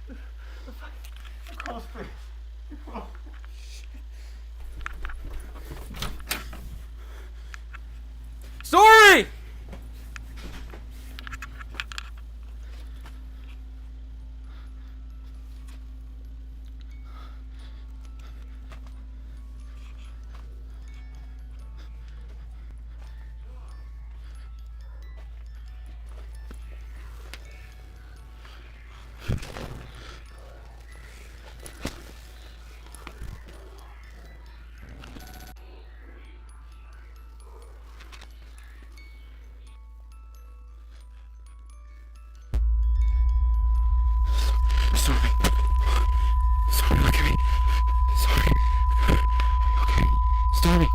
The crawl space. Story! Stormy. Stormy, look at me. Stormy. Okay. Stormy.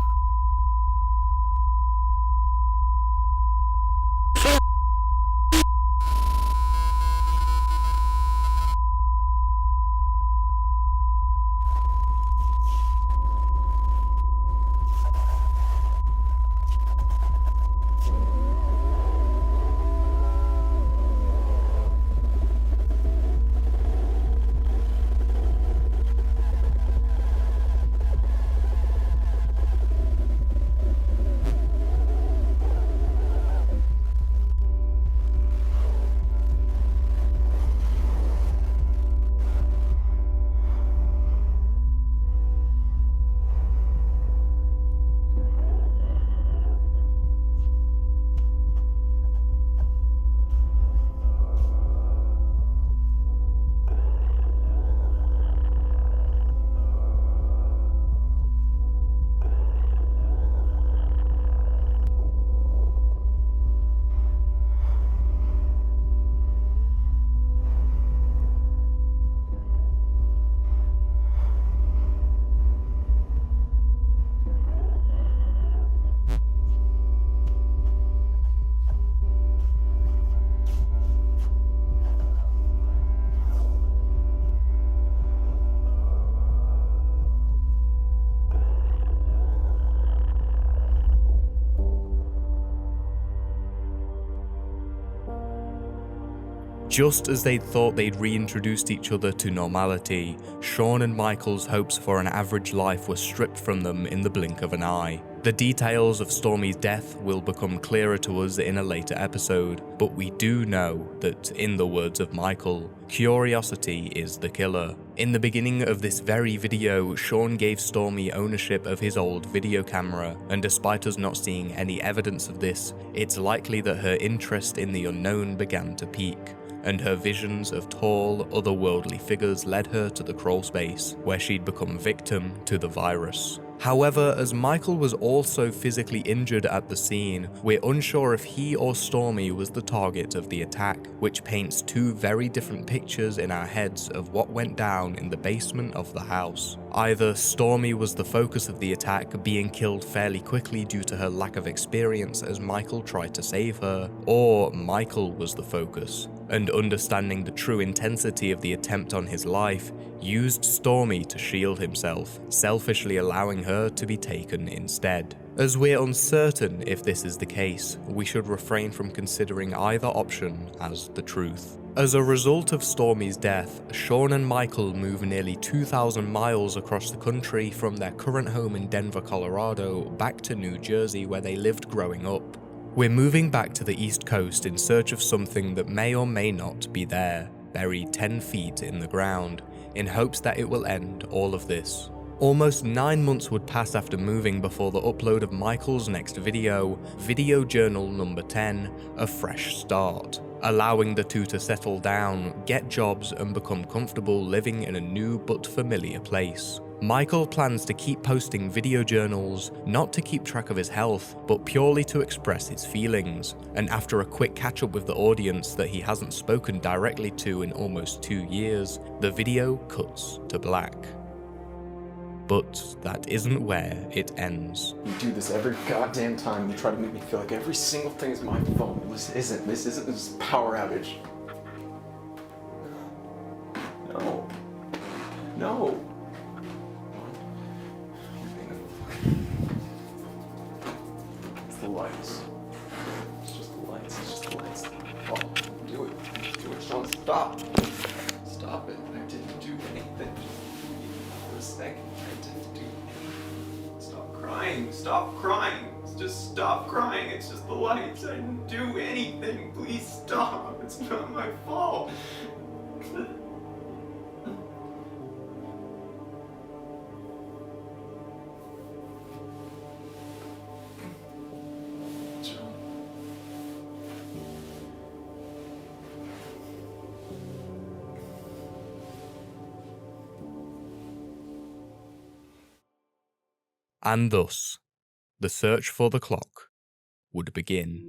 Just as they'd thought they'd reintroduced each other to normality, Shaun and Michael's hopes for an average life were stripped from them in the blink of an eye. The details of Stormy's death will become clearer to us in a later episode, but we do know that, in the words of Michael, curiosity is the killer. In the beginning of this very video, Shaun gave Stormy ownership of his old video camera, and despite us not seeing any evidence of this, it's likely that her interest in the unknown began to peak. and her visions of tall, otherworldly figures led her to the crawlspace, where she'd become victim to the virus. However, as Michael was also physically injured at the scene, we're unsure if he or Stormy was the target of the attack, which paints two very different pictures in our heads of what went down in the basement of the house. Either Stormy was the focus of the attack, being killed fairly quickly due to her lack of experience as Michael tried to save her, or Michael was the focus, and understanding the true intensity of the attempt on his life, used Stormy to shield himself, selfishly allowing her to be taken instead. As we're uncertain if this is the case, we should refrain from considering either option as the truth. As a result of Stormy's death, Shaun and Michael move nearly 2,000 miles across the country from their current home in Denver, Colorado, back to New Jersey where they lived growing up. We're moving back to the East Coast in search of something that may or may not be there, buried 10 feet in the ground, in hopes that it will end all of this. Almost 9 months would pass after moving before the upload of Michael's next video, Video Journal number 10, A Fresh Start, allowing the two to settle down, get jobs, and become comfortable living in a new but familiar place. Michael plans to keep posting video journals, not to keep track of his health, but purely to express his feelings, and after a quick catch up with the audience that he hasn't spoken directly to in almost 2 years, the video cuts to black. But that isn't where it ends. You do this every goddamn time. You try to make me feel like every single thing is my fault. This isn't. This is a power outage. No. No. It's the lights. It's just the lights. It's just the lights. Oh, do it. Do it, Shaun. Stop. Stop it. I didn't do anything. For a second. I didn't do anything. Stop crying. Stop crying. Just stop crying. It's just the lights. I didn't do anything. Please stop. It's not my fault. And thus, the search for the clock would begin.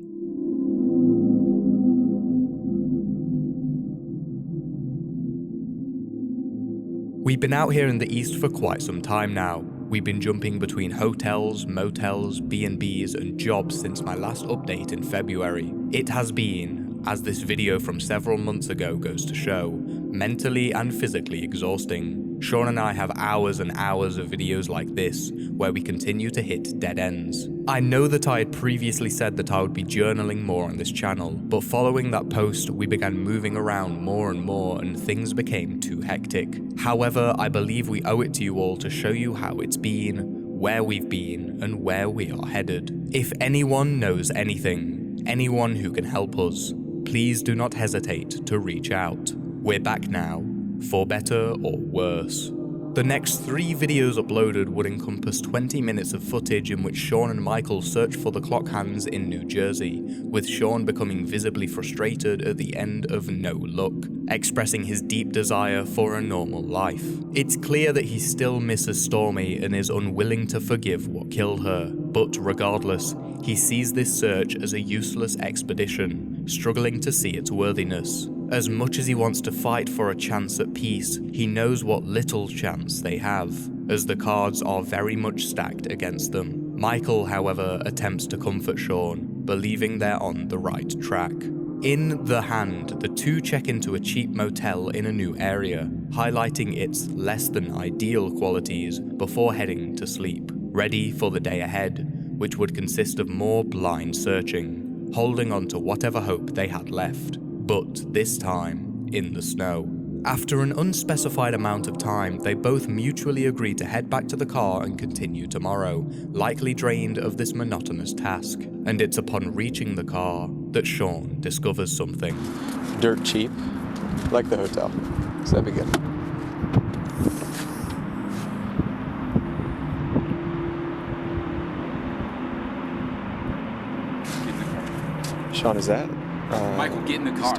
We've been out here in the East for quite some time now. We've been jumping between hotels, motels, B&Bs and jobs since my last update in February. It has been, as this video from several months ago goes to show, mentally and physically exhausting. Shaun and I have hours and hours of videos like this, where we continue to hit dead ends. I know that I had previously said that I would be journaling more on this channel, but following that post, we began moving around more and more and things became too hectic. However, I believe we owe it to you all to show you how it's been, where we've been, and where we are headed. If anyone knows anything, anyone who can help us, please do not hesitate to reach out. We're back now, for better or worse. The next 3 videos uploaded would encompass 20 minutes of footage in which Shaun and Michael search for the clock hands in New Jersey, with Shaun becoming visibly frustrated at the end of no luck, expressing his deep desire for a normal life. It's clear that he still misses Stormy and is unwilling to forgive what killed her, but regardless, he sees this search as a useless expedition, struggling to see its worthiness. As much as he wants to fight for a chance at peace, he knows what little chance they have, as the cards are very much stacked against them. Michael, however, attempts to comfort Shaun, believing they're on the right track. In The Hand, the two check into a cheap motel in a new area, highlighting its less than ideal qualities before heading to sleep, ready for the day ahead, which would consist of more blind searching, holding on to whatever hope they had left. But this time, in the snow. After an unspecified amount of time, they both mutually agree to head back to the car and continue tomorrow, likely drained of this monotonous task. And it's upon reaching the car that Shaun discovers something. Dirt cheap, like the hotel. So that'd be good. Shaun, is that? Michael, get in the car.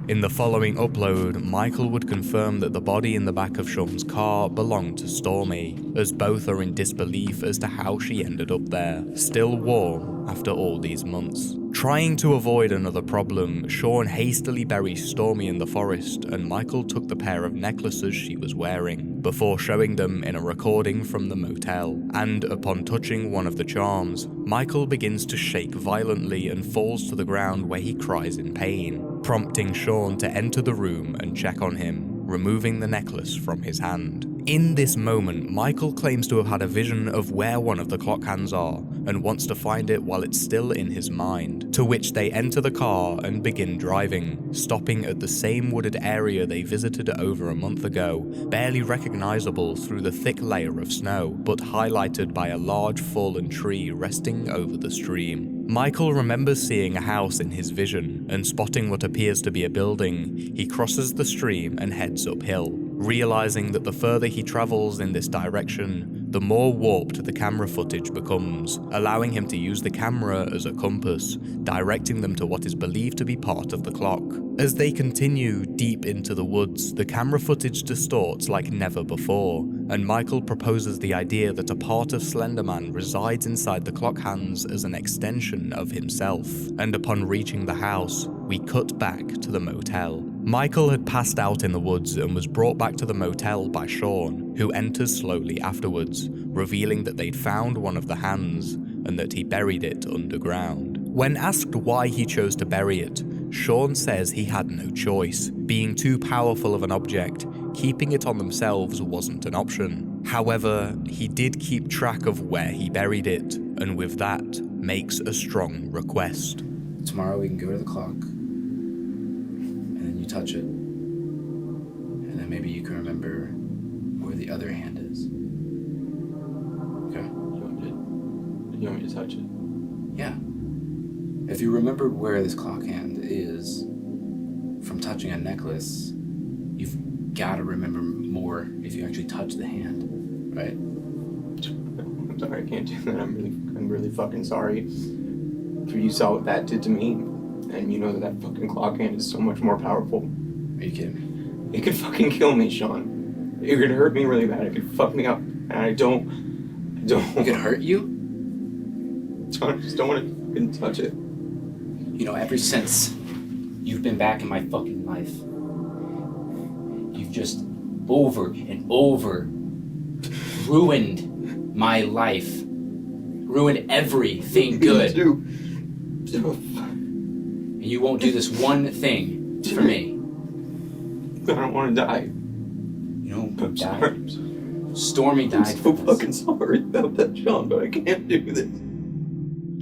In the following upload, Michael would confirm that the body in the back of Sean's car belonged to Stormy, as both are in disbelief as to how she ended up there, still warm after all these months. Trying to avoid another problem, Sean hastily buries Stormy in the forest, and Michael took the pair of necklaces she was wearing, before showing them in a recording from the motel, and upon touching one of the charms, Michael begins to shake violently and falls to the ground where he cries in pain, prompting Sean to enter the room and check on him, removing the necklace from his hand. In this moment, Michael claims to have had a vision of where one of the clock hands are, and wants to find it while it's still in his mind, to which they enter the car and begin driving, stopping at the same wooded area they visited over a month ago, barely recognizable through the thick layer of snow, but highlighted by a large fallen tree resting over the stream. Michael remembers seeing a house in his vision, and spotting what appears to be a building, he crosses the stream and heads uphill, realizing that the further he travels in this direction, the more warped the camera footage becomes, allowing him to use the camera as a compass, directing them to what is believed to be part of the clock. As they continue deep into the woods, the camera footage distorts like never before, and Michael proposes the idea that a part of Slenderman resides inside the clock hands as an extension of himself, and upon reaching the house, we cut back to the motel. Michael had passed out in the woods and was brought back to the motel by Sean, who enters slowly afterwards, revealing that they'd found one of the hands and that he buried it underground. When asked why he chose to bury it, Sean says he had no choice. Being too powerful of an object, keeping it on themselves wasn't an option. However, he did keep track of where he buried it, and with that, makes a strong request. Tomorrow we can go to the clock, and then you touch it, and then maybe you can remember where the other hand is. Okay? You want me to touch it? Yeah. If you remembered where this clock hand is from touching a necklace, you've got to remember more if you actually touch the hand, right? I'm sorry, I can't do that. I'm really fucking sorry. You saw what that did to me, and you know that fucking clock hand is so much more powerful. Are you kidding me? It could fucking kill me, Sean. It could hurt me really bad. It could fuck me up, and I don't. It could hurt you? Sean, I just don't want to fucking touch it. You know, ever since you've been back in my fucking life, you've just over and over ruined my life. Ruined everything good. And you won't do this one thing for me. I don't want to die. You know who I'm died? sorry. Stormy died. I'm so fucking sorry about that, Sean, but I can't do this.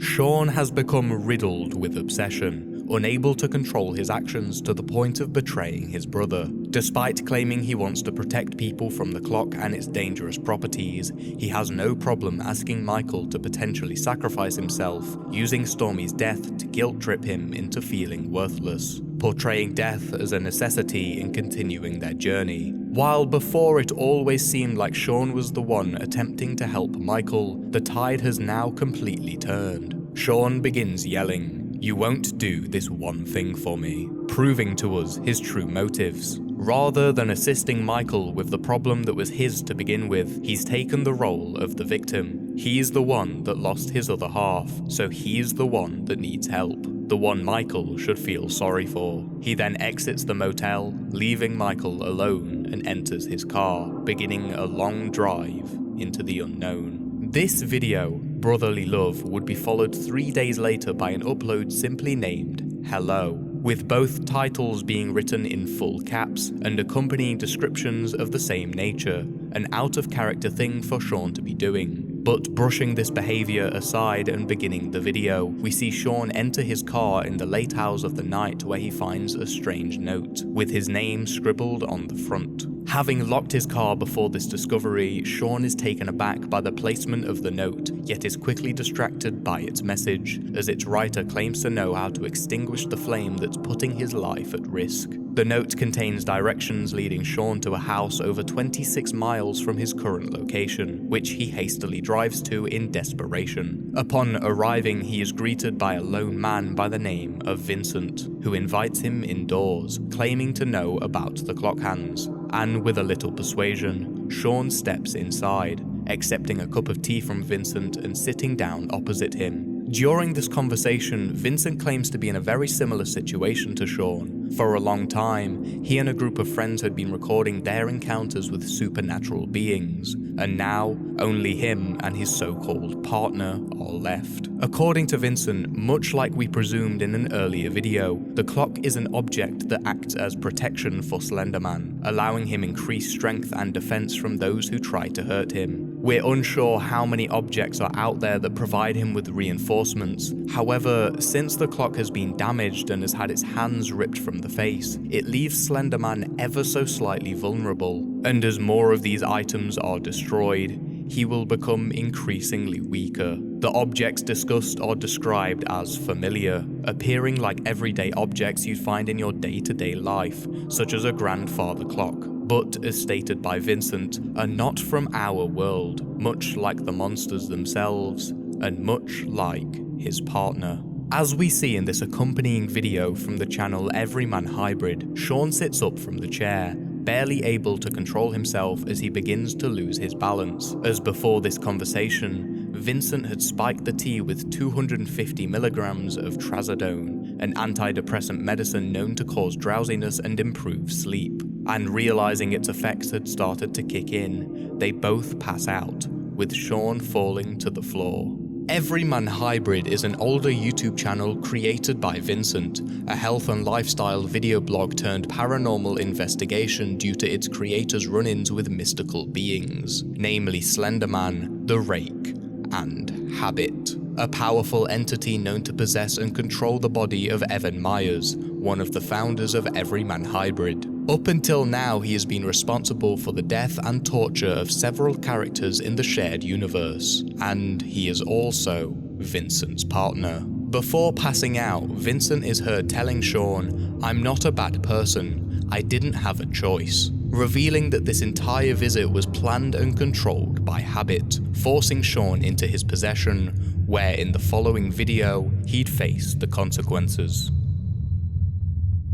Sean has become riddled with obsession, unable to control his actions to the point of betraying his brother. Despite claiming he wants to protect people from the clock and its dangerous properties, he has no problem asking Michael to potentially sacrifice himself, using Stormy's death to guilt-trip him into feeling worthless, portraying death as a necessity in continuing their journey. While before it always seemed like Sean was the one attempting to help Michael, the tide has now completely turned. Sean begins yelling, "You won't do this one thing for me," proving to us his true motives. Rather than assisting Michael with the problem that was his to begin with, he's taken the role of the victim. He's the one that lost his other half, so he's the one that needs help, the one Michael should feel sorry for. He then exits the motel, leaving Michael alone, and enters his car, beginning a long drive into the unknown. This video, Brotherly Love, would be followed 3 days later by an upload simply named Hello, with both titles being written in full caps and accompanying descriptions of the same nature, an out-of-character thing for Sean to be doing. But brushing this behaviour aside and beginning the video, we see Sean enter his car in the late hours of the night where he finds a strange note, with his name scribbled on the front. Having locked his car before this discovery, Shaun is taken aback by the placement of the note, yet is quickly distracted by its message, as its writer claims to know how to extinguish the flame that's putting his life at risk. The note contains directions leading Shaun to a house over 26 miles from his current location, which he hastily drives to in desperation. Upon arriving, he is greeted by a lone man by the name of Vincent, who invites him indoors, claiming to know about the clock hands. And with a little persuasion, Shaun steps inside, accepting a cup of tea from Vincent and sitting down opposite him. During this conversation, Vincent claims to be in a very similar situation to Shaun. For a long time, he and a group of friends had been recording their encounters with supernatural beings, and now only him and his so-called partner are left. According to Vincent, much like we presumed in an earlier video, the clock is an object that acts as protection for Slenderman, allowing him increased strength and defense from those who try to hurt him. We're unsure how many objects are out there that provide him with reinforcements. However, since the clock has been damaged and has had its hands ripped from the face, it leaves Slenderman ever so slightly vulnerable. And as more of these items are destroyed, he will become increasingly weaker. The objects discussed are described as familiar, appearing like everyday objects you'd find in your day-to-day life, such as a grandfather clock, but, as stated by Vincent, are not from our world, much like the monsters themselves, and much like his partner. As we see in this accompanying video from the channel EverymanHYBRID, Shaun sits up from the chair, barely able to control himself as he begins to lose his balance. As before this conversation, Vincent had spiked the tea with 250 milligrams of trazodone, an antidepressant medicine known to cause drowsiness and improve sleep. And realizing its effects had started to kick in, they both pass out, with Shaun falling to the floor. EverymanHYBRID is an older YouTube channel created by Vincent, a health and lifestyle video blog turned paranormal investigation due to its creators' run-ins with mystical beings, namely Slenderman, the Rake, and Habit, a powerful entity known to possess and control the body of Evan Myers, one of the founders of EverymanHYBRID. Up until now, he has been responsible for the death and torture of several characters in the shared universe, and he is also Vincent's partner. Before passing out, Vincent is heard telling Shaun, "I'm not a bad person, I didn't have a choice," revealing that this entire visit was planned and controlled by Habit, forcing Shaun into his possession, where in the following video, he'd face the consequences.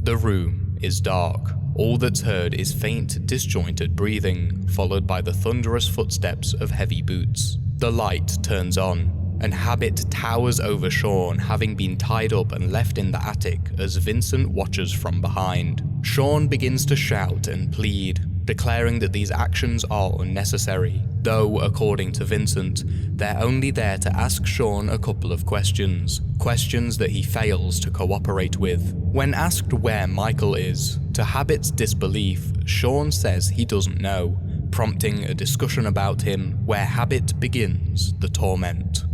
The room is dark. All that's heard is faint, disjointed breathing, followed by the thunderous footsteps of heavy boots. The light turns on, and Habit towers over Shaun, having been tied up and left in the attic as Vincent watches from behind. Shaun begins to shout and plead, declaring that these actions are unnecessary, though, according to Vincent, they're only there to ask Shaun a couple of questions that he fails to cooperate with. When asked where Michael is, to Habit's disbelief, Shaun says he doesn't know, prompting a discussion about him where Habit begins the torment.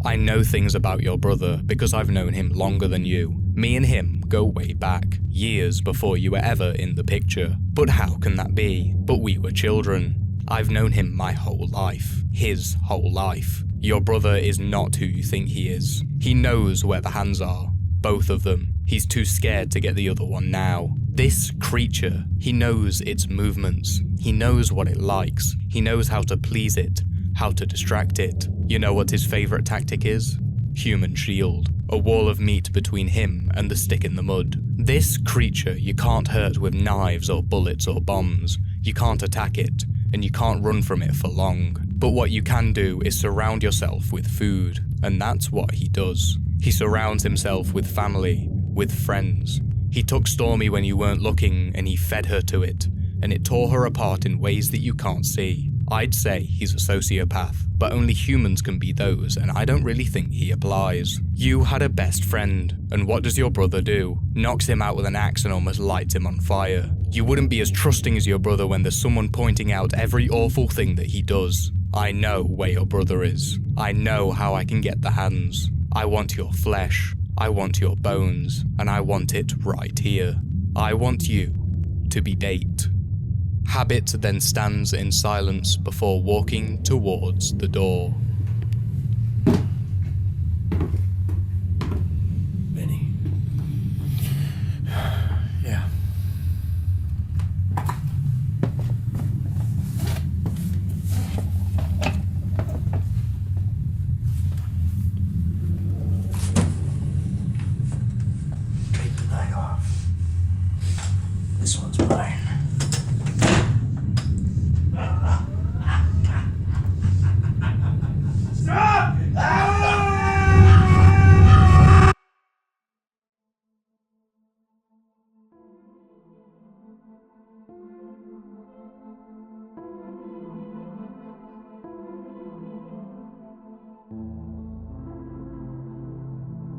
"I know things about your brother because I've known him longer than you. Me and him go way back, years before you were ever in the picture. But how can that be? But we were children. I've known him my whole life. His whole life. Your brother is not who you think he is. He knows where the hands are. Both of them. He's too scared to get the other one now. This creature, he knows its movements. He knows what it likes. He knows how to please it, how to distract it. You know what his favorite tactic is? Human shield. A wall of meat between him and the stick in the mud. This creature you can't hurt with knives or bullets or bombs. You can't attack it, and you can't run from it for long. But what you can do is surround yourself with food, and that's what he does. He surrounds himself with family, with friends. He took Stormy when you weren't looking, and he fed her to it, and it tore her apart in ways that you can't see. I'd say he's a sociopath, but only humans can be those, and I don't really think he applies. You had a best friend, and what does your brother do? Knocks him out with an axe and almost lights him on fire. You wouldn't be as trusting as your brother when there's someone pointing out every awful thing that he does. I know where your brother is. I know how I can get the hands. I want your flesh. I want your bones, and I want it right here. I want you to be bait. Habit then stands in silence before walking towards the door. Vinny. Yeah. Take the night off. This one's mine.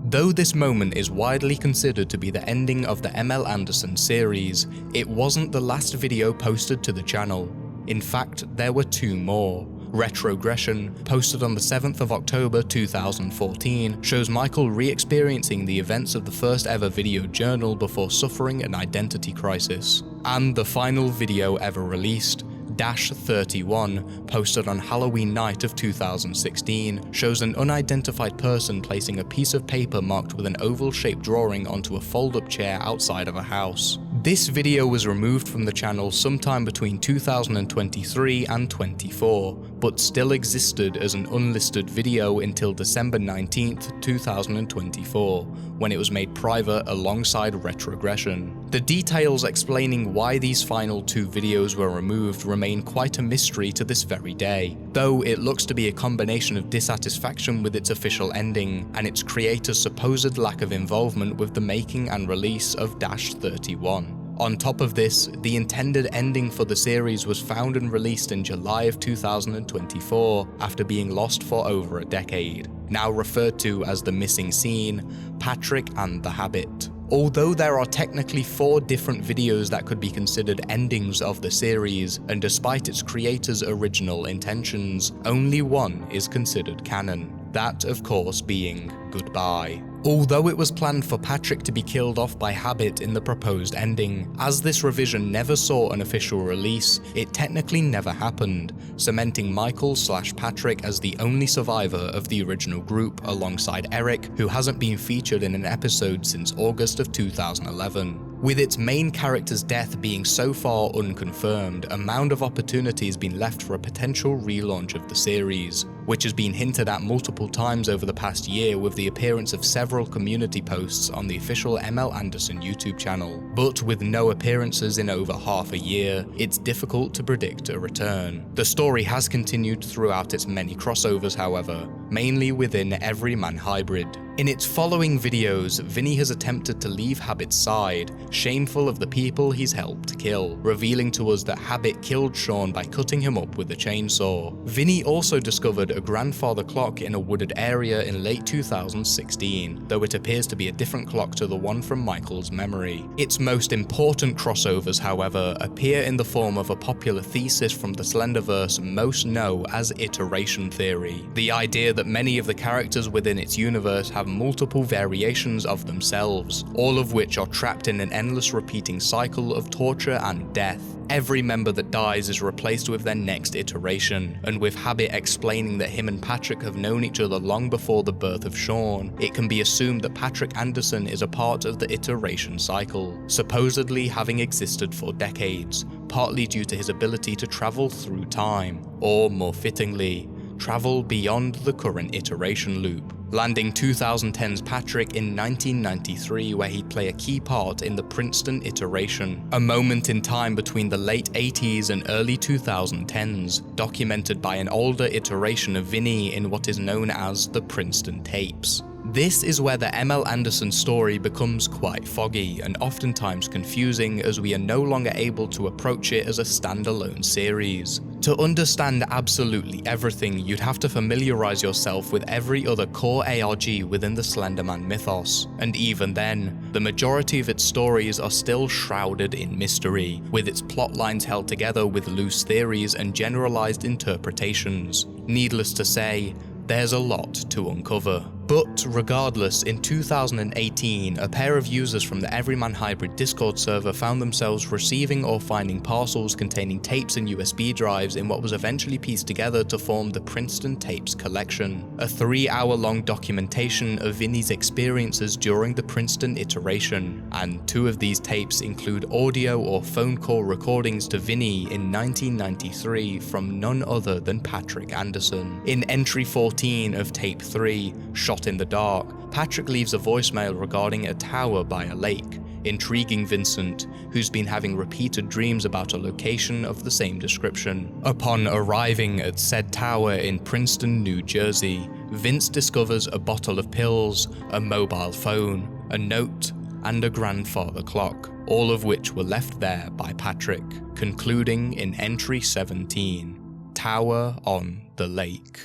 Though this moment is widely considered to be the ending of the MLAndersen series, it wasn't the last video posted to the channel. In fact, there were 2 more. Retrogression, posted on the 7th of October 2014, shows Michael re-experiencing the events of the first ever video journal before suffering an identity crisis. And the final video ever released, -31, posted on Halloween night of 2016, shows an unidentified person placing a piece of paper marked with an oval-shaped drawing onto a fold-up chair outside of a house. This video was removed from the channel sometime between 2023 and 24, but still existed as an unlisted video until December 19th, 2024, when it was made private alongside Retrogression. The details explaining why these final 2 videos were removed remain quite a mystery to this very day, though it looks to be a combination of dissatisfaction with its official ending and its creator's supposed lack of involvement with the making and release of -31. On top of this, the intended ending for the series was found and released in July of 2024 after being lost for over a decade, now referred to as the missing scene, Patrick and the Habit. Although there are technically 4 different videos that could be considered endings of the series, and despite its creator's original intentions, only one is considered canon. That, of course, being Goodbye. Although it was planned for Patrick to be killed off by Habit in the proposed ending, as this revision never saw an official release, it technically never happened, cementing Michael/Patrick as the only survivor of the original group alongside Eric, who hasn't been featured in an episode since August of 2011. With its main character's death being so far unconfirmed, a mound of opportunity has been left for a potential relaunch of the series, which has been hinted at multiple times over the past year with the appearance of several community posts on the official MLAndersen YouTube channel. But with no appearances in over half a year, it's difficult to predict a return. The story has continued throughout its many crossovers, however, mainly within EverymanHYBRID. In its following videos, Vinny has attempted to leave Habit's side, shameful of the people he's helped kill, revealing to us that Habit killed Shaun by cutting him up with a chainsaw. Vinny also discovered a grandfather clock in a wooded area in late 2016, though it appears to be a different clock to the one from Michael's memory. Its most important crossovers, however, appear in the form of a popular thesis from the Slenderverse most know as iteration theory, the idea that many of the characters within its universe have multiple variations of themselves, all of which are trapped in an endless repeating cycle of torture and death. Every member that dies is replaced with their next iteration, and with Habit explaining that him and Patrick have known each other long before the birth of Shaun, it can be assumed that Patrick Anderson is a part of the iteration cycle, supposedly having existed for decades, partly due to his ability to travel through time, or more fittingly, travel beyond the current iteration loop, landing 2010's Patrick in 1993 where he'd play a key part in the Princeton iteration, a moment in time between the late 80s and early 2010s, documented by an older iteration of Vinny in what is known as the Princeton tapes. This is where the MLAndersen story becomes quite foggy and oftentimes confusing, as we are no longer able to approach it as a standalone series. To understand absolutely everything, you'd have to familiarize yourself with every other core ARG within the Slenderman mythos, and even then, the majority of its stories are still shrouded in mystery, with its plot lines held together with loose theories and generalized interpretations. Needless to say, there's a lot to uncover. But regardless, in 2018, a pair of users from the EverymanHYBRID Discord server found themselves receiving or finding parcels containing tapes and USB drives in what was eventually pieced together to form the Princeton Tapes Collection, a 3-hour-long documentation of Vinny's experiences during the Princeton iteration, and 2 of these tapes include audio or phone call recordings to Vinny in 1993 from none other than Patrick Anderson. In entry 14 of tape 3, Shot in the Dark, Patrick leaves a voicemail regarding a tower by a lake, intriguing Vincent, who's been having repeated dreams about a location of the same description. Upon arriving at said tower in Princeton, New Jersey, Vince discovers a bottle of pills, a mobile phone, a note, and a grandfather clock, all of which were left there by Patrick, concluding in entry 17, Tower on the Lake.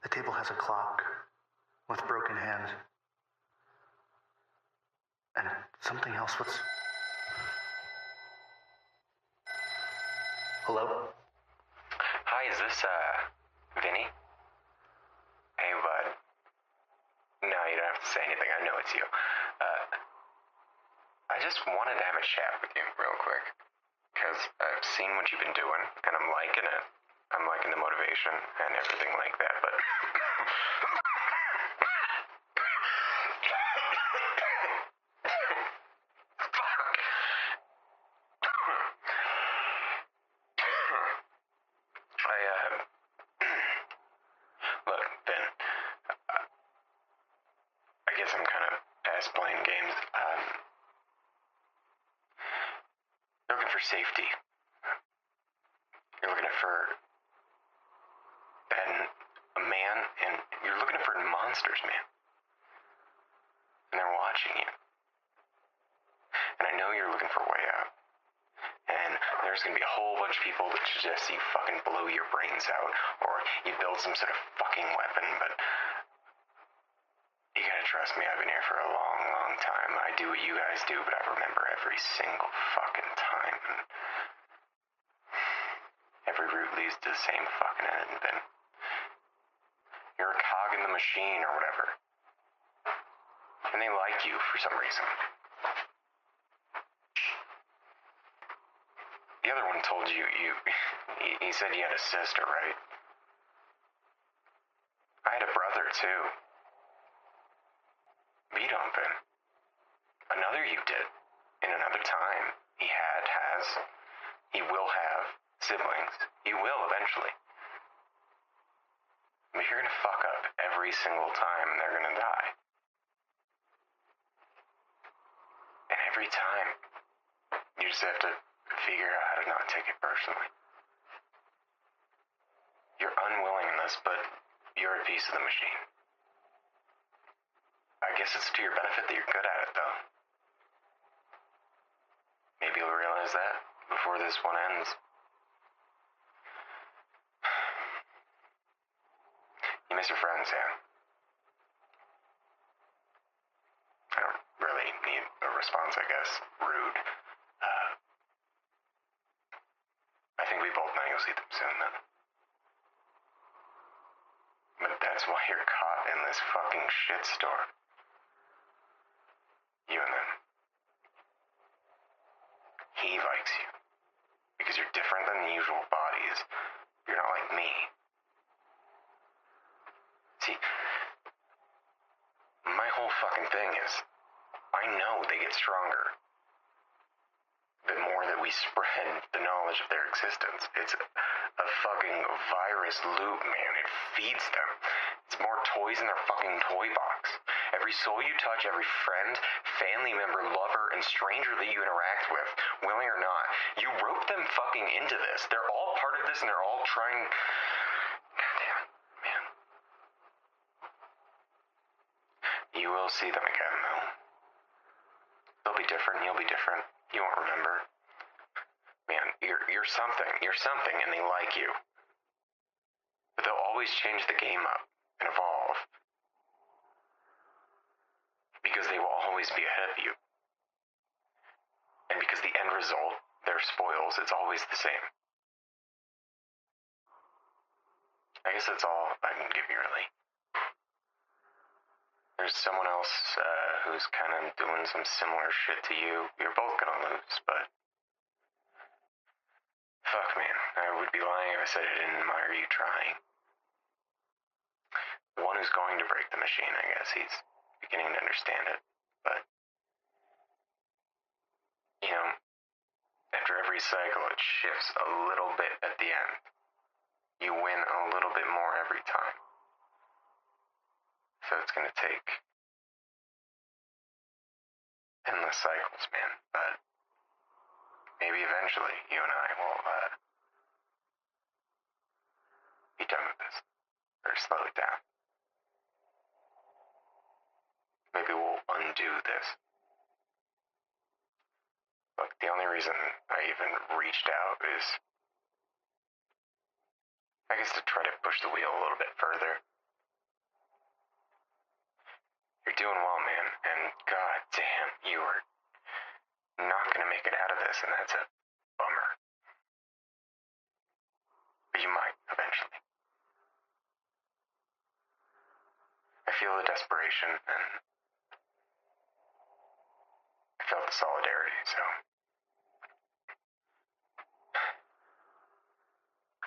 The table has a clock with broken hands. And something else. What's... Hello? Hi, is this, Vinny? Hey, bud. No, you don't have to say anything. I know it's you. I just wanted to have a chat with you real quick. Because I've seen what you've been doing, and I'm liking it. I'm liking the motivation and everything like that, but... Look, Ben, I guess I'm kind of past playing games. You're looking for safety. You're looking for a man, and you're looking for monsters, man. And they're watching you. And I know you're looking for a way out. And there's gonna be a whole bunch of people that suggest you fucking blow your brains out, or you build some sort of fucking weapon, but you gotta trust me, I've been here for a long, long time. I do what you guys do, but I remember every single fucking time. And every route leads to the same fucking end, and then you're a cog in the machine or whatever. And they like you for some reason. The other one told you, he said you had a sister, right? I had a brother, too. But you don't, Ben. Another you did. In another time. He has, he will have siblings. You will eventually. But you're gonna fuck up every single time and they're gonna die. And every time, you just have to figure out how to not take it personally. You're unwilling in this, but you're a piece of the machine. I guess it's to your benefit that you're good at it, though. Maybe you'll realize that before this one ends. You miss your friends, Sam. I don't really need a response, I guess. Rude. I think we both know you'll see them soon, then. But that's why you're caught in this fucking shitstorm. You and them. He likes you. Because you're different than the usual bodies. You're not like me. See, my whole fucking thing is, I know they get stronger the more that we spread the knowledge of their existence. It's a fucking virus loop, man. It feeds them. It's more toys in their fucking toy box. Every soul you touch, every friend, family member, lover, and stranger that you interact with, willing or not, you rope them fucking into this. They're all part of this, and they're all trying... Goddamn, man. You will see them again, though. They'll be different, you'll be different. You won't remember. Man, you're something. You're something, and they like you. But they'll always change the game up and evolve. Because they will always be ahead of you. And because the end result, their spoils, it's always the same. I guess that's all I can give you, really. There's someone else who's kind of doing some similar shit to you. You're both gonna lose, but... Fuck, man. I would be lying if I said I didn't admire you trying. The one who's going to break the machine, I guess, he's beginning to understand it, but... You know, after every cycle, it shifts a little bit at the end. You win a little bit more every time. So it's gonna take endless cycles, man, but maybe eventually you and I will be done with this, or slow it down. Maybe we'll undo this. Look, the only reason I even reached out is, I guess, to try to push the wheel a little bit further. You're doing well, man, and god damn, you are not gonna make it out of this, and that's a bummer. But you might, eventually. I feel the desperation, and I felt the solidarity, so...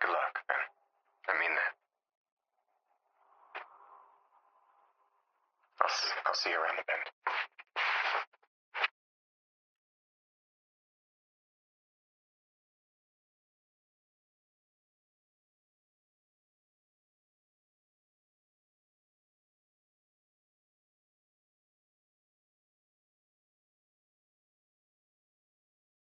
Good luck, man. I mean that. I'll see you around the bend.